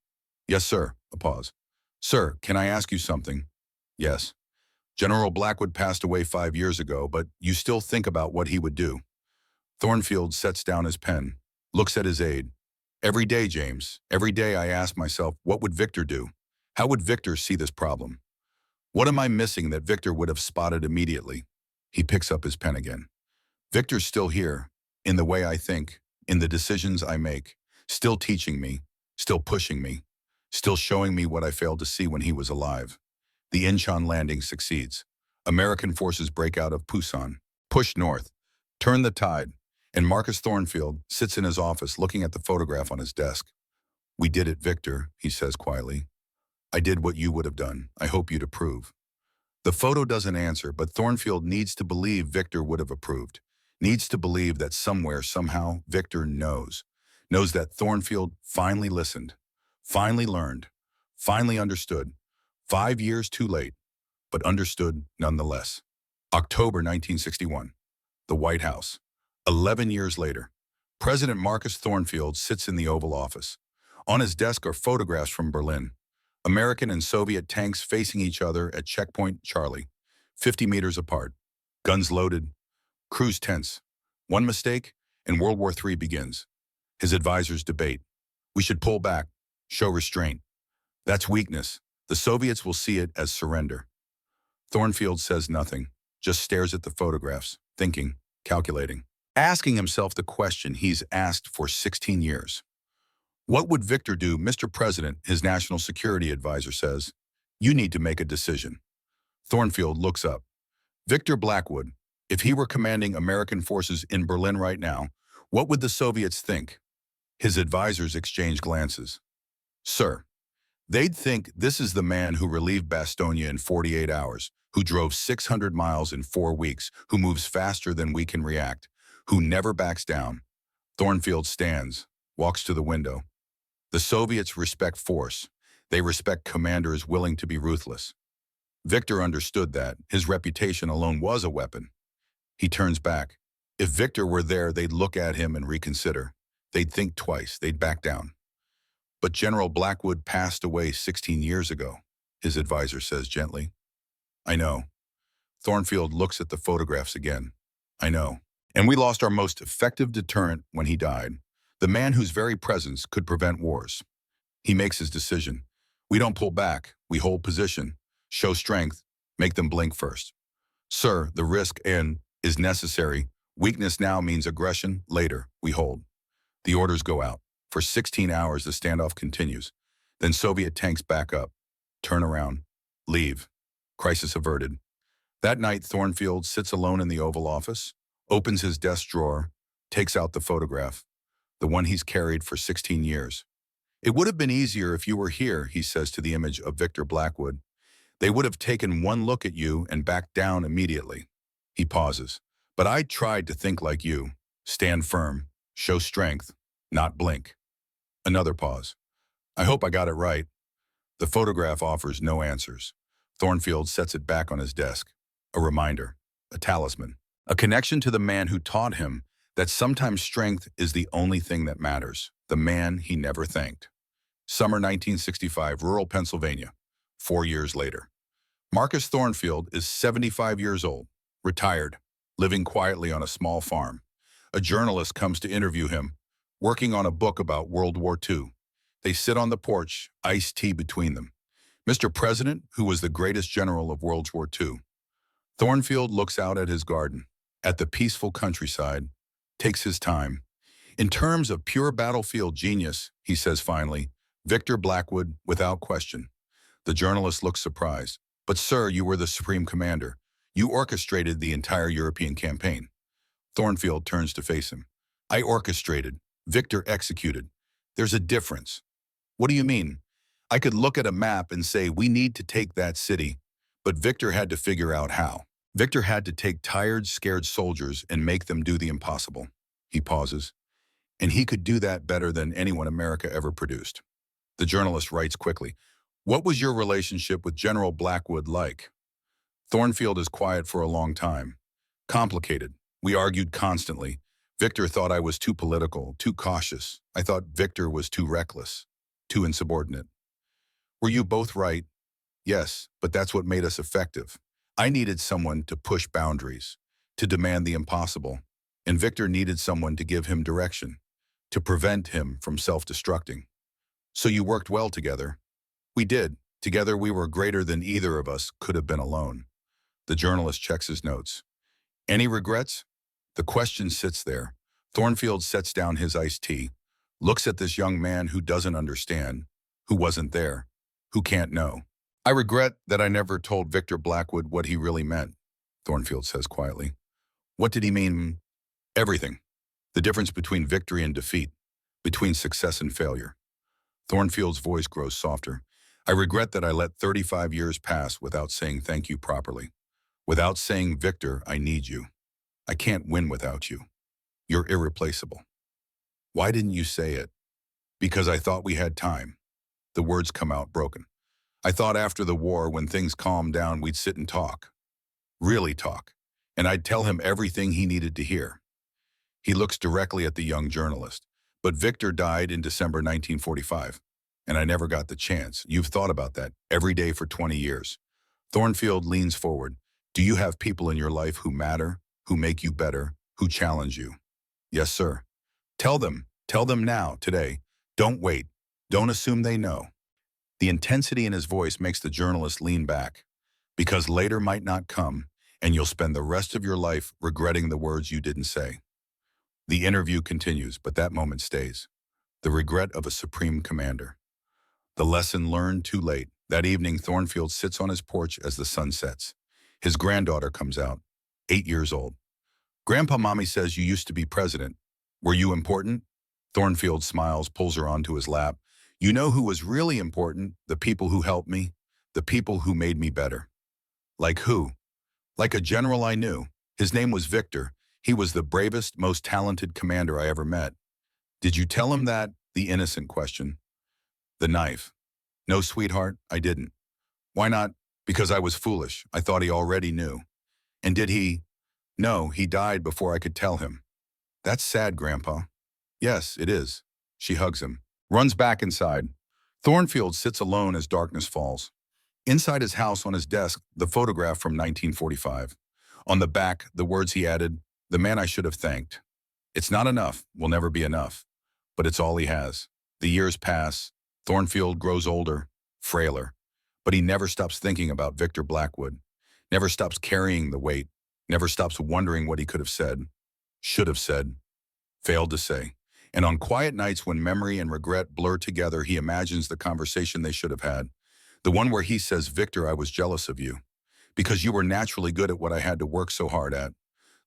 Yes, sir. A pause. Sir, can I ask you something? Yes. General Blackwood passed away 5 years ago, but you still think about what he would do. Thornfield sets down his pen, looks at his aide. Every day, James, every day I ask myself, what would Victor do? How would Victor see this problem? What am I missing that Victor would have spotted immediately? He picks up his pen again. Victor's still here, in the way I think, in the decisions I make, still teaching me, still pushing me, still showing me what I failed to see when he was alive. The Incheon landing succeeds. American forces break out of Pusan, push north, turn the tide, and Marcus Thornfield sits in his office looking at the photograph on his desk. "We did it, Victor," he says quietly. "I did what you would have done. I hope you'd approve." The photo doesn't answer, but Thornfield needs to believe Victor would have approved. Needs to believe that somewhere, somehow, Victor knows. Knows that Thornfield finally listened, finally learned, finally understood. 5 years too late, but understood nonetheless. October 1961. The White House. 11 years later. President Marcus Thornfield sits in the Oval Office. On his desk are photographs from Berlin. American and Soviet tanks facing each other at Checkpoint Charlie, 50 meters apart. Guns loaded, crews tense. One mistake, and World War III begins. His advisors debate. We should pull back, show restraint. That's weakness. The Soviets will see it as surrender. Thornfield says nothing, just stares at the photographs, thinking, calculating, asking himself the question he's asked for 16 years. What would Victor do, Mr. President? His national security advisor says. You need to make a decision. Thornfield looks up. Victor Blackwood, if he were commanding American forces in Berlin right now, what would the Soviets think? His advisors exchange glances. Sir, they'd think this is the man who relieved Bastogne in 48 hours, who drove 600 miles in 4 weeks, who moves faster than we can react, who never backs down. Thornfield stands, walks to the window. The Soviets respect force. They respect commanders willing to be ruthless. Victor understood that. His reputation alone was a weapon. He turns back. If Victor were there, they'd look at him and reconsider. They'd think twice. They'd back down. But General Blackwood passed away 16 years ago, his advisor says gently. I know. Thornfield looks at the photographs again. I know. And we lost our most effective deterrent when he died. The man whose very presence could prevent wars. He makes his decision. We don't pull back. We hold position, show strength, make them blink first. Sir, the risk is necessary. Weakness now means aggression later. We hold. The orders go out. For 16 hours, the standoff continues. Then Soviet tanks back up, turn around, leave. Crisis averted. That night, Thornfield sits alone in the Oval Office, opens his desk drawer, takes out the photograph, the one he's carried for 16 years. It would have been easier if you were here, he says to the image of Victor Blackwood. They would have taken one look at you and backed down immediately. He pauses. But I tried to think like you. Stand firm, show strength, not blink. Another pause. I hope I got it right. The photograph offers no answers. Thornfield sets it back on his desk. A reminder, a talisman, a connection to the man who taught him that sometimes strength is the only thing that matters, the man he never thanked. Summer 1965, rural Pennsylvania. 4 years later. Marcus Thornfield is 75 years old, retired, living quietly on a small farm. A journalist comes to interview him, working on a book about World War II. They sit on the porch, iced tea between them. Mr. President, who was the greatest general of World War II. Thornfield looks out at his garden, at the peaceful countryside, takes his time. In terms of pure battlefield genius, he says finally, Victor Blackwood, without question. The journalist looks surprised. But sir, you were the supreme commander. You orchestrated the entire European campaign. Thornfield turns to face him. I orchestrated. Victor executed. There's a difference. What do you mean? I could look at a map and say we need to take that city, but Victor had to figure out how. Victor had to take tired, scared soldiers and make them do the impossible. He pauses. And he could do that better than anyone America ever produced. The journalist writes quickly, what was your relationship with General Blackwood like? Thornfield is quiet for a long time. Complicated. We argued constantly. Victor thought I was too political, too cautious. I thought Victor was too reckless, too insubordinate. Were you both right? Yes, but that's what made us effective. I needed someone to push boundaries, to demand the impossible. and Victor needed someone to give him direction, to prevent him from self-destructing. So you worked well together. We did. Together we were greater than either of us could have been alone. The journalist checks his notes. Any regrets? The question sits there. Thornfield sets down his iced tea, looks at this young man who doesn't understand, who wasn't there, who can't know. I regret that I never told Victor Blackwood what he really meant, Thornfield says quietly. What did he mean? Everything. The difference between victory and defeat, between success and failure. Thornfield's voice grows softer. I regret that I let 35 years pass without saying thank you properly. Without saying, Victor, I need you. I can't win without you. You're irreplaceable. Why didn't you say it? Because I thought we had time. The words come out broken. I thought after the war, when things calmed down, we'd sit and talk. Really talk. And I'd tell him everything he needed to hear. He looks directly at the young journalist. But Victor died in December 1945. And I never got the chance. You've thought about that every day for 20 years. Thornfield leans forward. Do you have people in your life who matter, who make you better, who challenge you? Yes, sir. Tell them now, today. Don't wait. Don't assume they know. The intensity in his voice makes the journalist lean back. Because later might not come, and you'll spend the rest of your life regretting the words you didn't say. The interview continues, but that moment stays. The regret of a supreme commander. The lesson learned too late. That evening, Thornfield sits on his porch as the sun sets. His granddaughter comes out, 8 years old. Grandpa, Mommy says you used to be president. Were you important? Thornfield smiles, pulls her onto his lap. You know who was really important? The people who helped me, the people who made me better. Like who? Like a general I knew. His name was Victor. He was the bravest, most talented commander I ever met. Did you tell him that? The innocent question. The knife. No, sweetheart, I didn't. Why not? Because I was foolish. I thought he already knew. And did he? No, he died before I could tell him. That's sad, Grandpa. Yes, it is. She hugs him, runs back inside. Thornfield sits alone as darkness falls. Inside his house on his desk, the photograph from 1945. On the back, the words he added, the man I should have thanked. It's not enough, will never be enough. But it's all he has. The years pass. Thornfield grows older, frailer. But he never stops thinking about Victor Blackwood. Never stops carrying the weight. Never stops wondering what he could have said. Should have said. Failed to say. And on quiet nights when memory and regret blur together, he imagines the conversation they should have had. The one where he says, Victor, I was jealous of you. Because you were naturally good at what I had to work so hard at.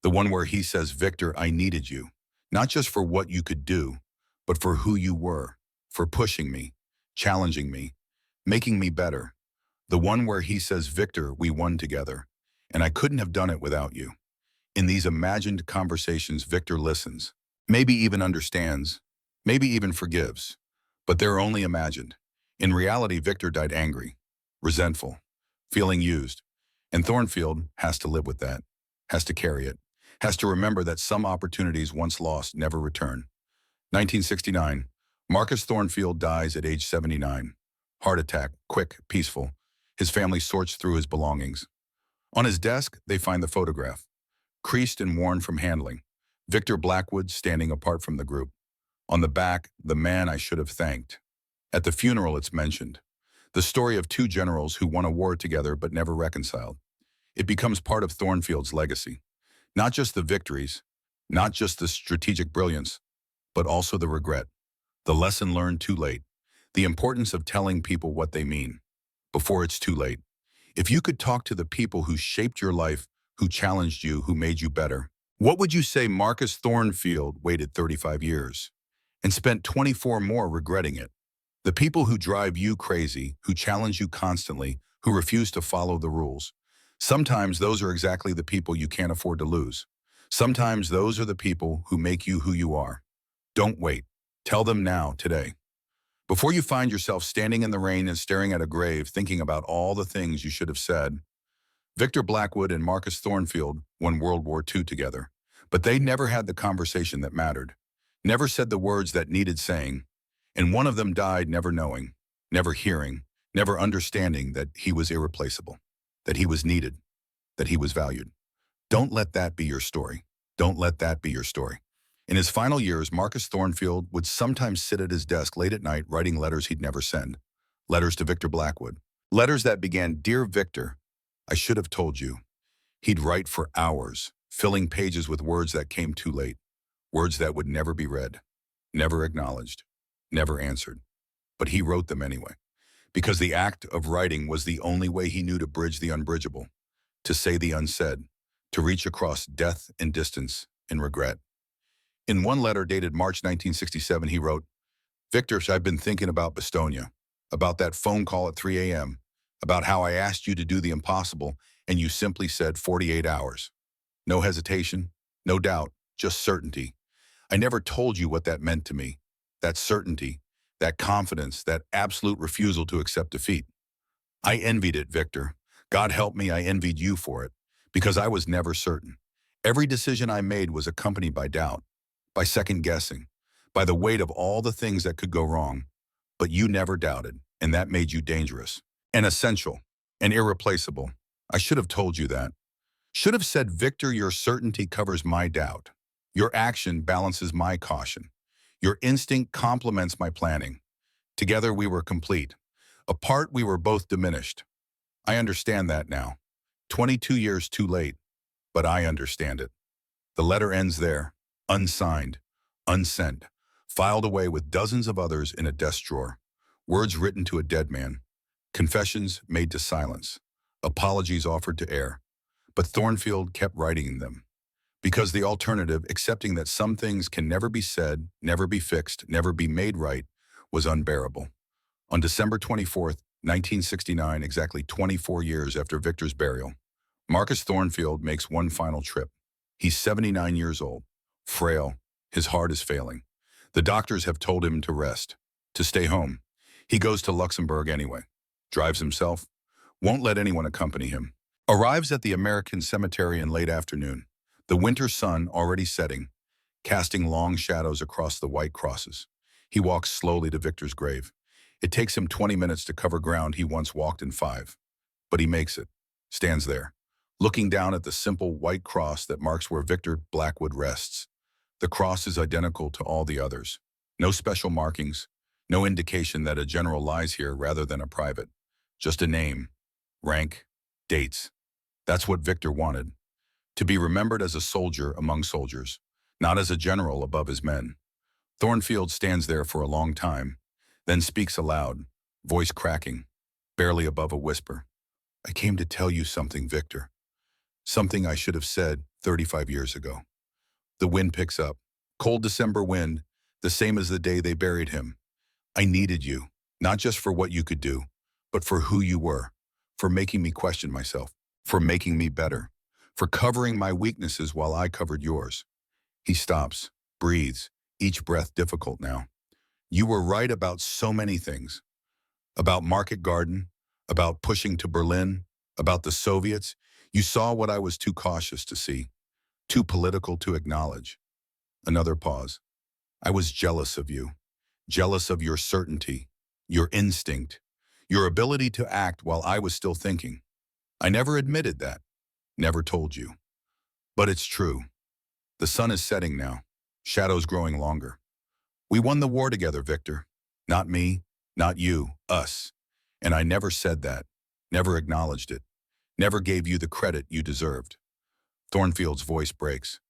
The one where he says, Victor, I needed you. Not just for what you could do, but for who you were. For pushing me, challenging me, making me better. The one where he says, Victor, we won together. And I couldn't have done it without you. In these imagined conversations, Victor listens. Maybe even understands. Maybe even forgives. But they're only imagined. In reality, Victor died angry, resentful, feeling used. And Thornfield has to live with that, has to carry it, has to remember that some opportunities once lost never return. 1969, Marcus Thornfield dies at age 79. Heart attack, quick, peaceful. His family sorts through his belongings. On his desk, they find the photograph, creased and worn from handling. Victor Blackwood standing apart from the group. On the back, the man I should have thanked. At the funeral, it's mentioned. The story of two generals who won a war together but never reconciled. It becomes part of Thornfield's legacy. Not just the victories, not just the strategic brilliance, but also the regret. The lesson learned too late. The importance of telling people what they mean, before it's too late. If you could talk to the people who shaped your life, who challenged you, who made you better, what would you say? Marcus Thornfield waited 35 years and spent 24 more regretting it? The people who drive you crazy, who challenge you constantly, who refuse to follow the rules. Sometimes those are exactly the people you can't afford to lose. Sometimes those are the people who make you who you are. Don't wait. Tell them now, today. Before you find yourself standing in the rain and staring at a grave, thinking about all the things you should have said. Victor Blackwood and Marcus Thornfield won World War II together, but they never had the conversation that mattered, never said the words that needed saying, and one of them died never knowing, never hearing, never understanding that he was irreplaceable, that he was needed, that he was valued. Don't let that be your story. Don't let that be your story. In his final years, Marcus Thornfield would sometimes sit at his desk late at night writing letters he'd never send. Letters to Victor Blackwood. Letters that began, "Dear Victor, I should have told you." He'd write for hours, filling pages with words that came too late, words that would never be read, never acknowledged, never answered. But he wrote them anyway, because the act of writing was the only way he knew to bridge the unbridgeable, to say the unsaid, to reach across death and distance and regret. In one letter dated March 1967, he wrote, "Victor, I've been thinking about Bastonia, about that phone call at 3 a.m., about how I asked you to do the impossible and you simply said 48 hours. No hesitation, no doubt, just certainty. I never told you what that meant to me, that certainty, that confidence, that absolute refusal to accept defeat. I envied it, Victor. God help me, I envied you for it, because I was never certain. Every decision I made was accompanied by doubt, by second guessing, by the weight of all the things that could go wrong. But you never doubted, and that made you dangerous, and essential, and irreplaceable. I should have told you that. Should have said, Victor, your certainty covers my doubt. Your action balances my caution. Your instinct complements my planning. Together we were complete. Apart we were both diminished. I understand that now. 22 years too late, but I understand it." The letter ends there, unsigned, unsent, filed away with dozens of others in a desk drawer. Words written to a dead man. Confessions made to silence. Apologies offered to air. But Thornfield kept writing them. Because the alternative, accepting that some things can never be said, never be fixed, never be made right, was unbearable. On December 24th, 1969, exactly 24 years after Victor's burial, Marcus Thornfield makes one final trip. He's 79 years old, frail, his heart is failing. The doctors have told him to rest, to stay home. He goes to Luxembourg anyway, drives himself, won't let anyone accompany him. Arrives at the American cemetery in late afternoon, the winter sun already setting, casting long shadows across the white crosses. He walks slowly to Victor's grave. It takes him 20 minutes to cover ground he once walked in 5. But he makes it, stands there, looking down at the simple white cross that marks where Victor Blackwood rests. The cross is identical to all the others. No special markings, no indication that a general lies here rather than a private. Just a name, rank, dates. That's what Victor wanted. To be remembered as a soldier among soldiers, not as a general above his men. Thornfield stands there for a long time, then speaks aloud, voice cracking, barely above a whisper. "I came to tell you something, Victor. Something I should have said 35 years ago." The wind picks up. Cold December wind, the same as the day they buried him. "I needed you, not just for what you could do, but for who you were, for making me question myself, for making me better, for covering my weaknesses while I covered yours." He stops, breathes, each breath difficult now. "You were right about so many things. About Market Garden, about pushing to Berlin, about the Soviets. You saw what I was too cautious to see, too political to acknowledge." Another pause. "I was jealous of you, jealous of your certainty, your instinct, your ability to act while I was still thinking. I never admitted that, never told you. But it's true. The sun is setting now, shadows growing longer. We won the war together, Victor. Not me, not you, us. And I never said that, never acknowledged it, never gave you the credit you deserved." Thornfield's voice breaks.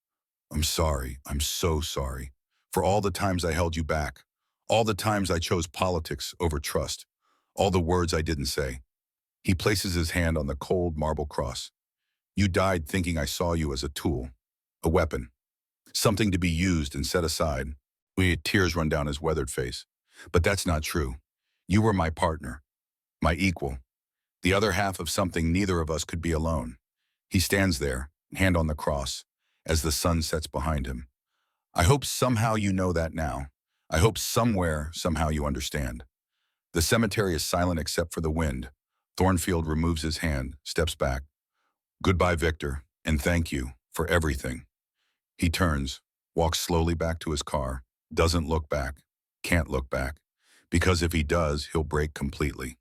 "I'm sorry, I'm so sorry, for all the times I held you back, all the times I chose politics over trust, all the words I didn't say." He places his hand on the cold marble cross. "You died thinking I saw you as a tool, a weapon, something to be used and set aside." Tears run down his weathered face. "But that's not true. You were my partner, my equal, the other half of something neither of us could be alone." He stands there, hand on the cross, as the sun sets behind him. "I hope somehow you know that now. I hope somewhere, somehow you understand." The cemetery is silent except for the wind. Thornfield removes his hand, steps back. "Goodbye, Victor, and thank you for everything." He turns, walks slowly back to his car, doesn't look back, can't look back, because if he does, he'll break completely.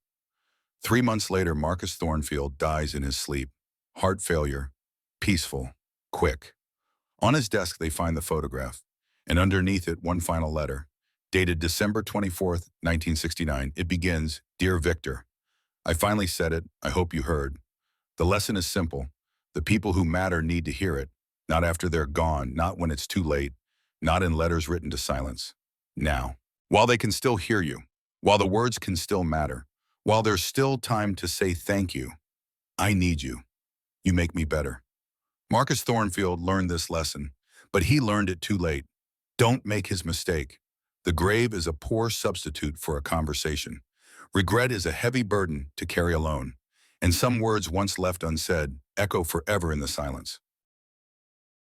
3 months later, Marcus Thornfield dies in his sleep. Heart failure, peaceful, quick. On his desk, they find the photograph, and underneath it, one final letter. Dated December 24th, 1969, it begins, "Dear Victor, I finally said it. I hope you heard. The lesson is simple. The people who matter need to hear it, not after they're gone, not when it's too late, not in letters written to silence. Now, while they can still hear you, while the words can still matter, while there's still time to say thank you, I need you. You make me better." Marcus Thornfield learned this lesson, but he learned it too late. Don't make his mistake. The grave is a poor substitute for a conversation. Regret is a heavy burden to carry alone, and some words once left unsaid echo forever in the silence.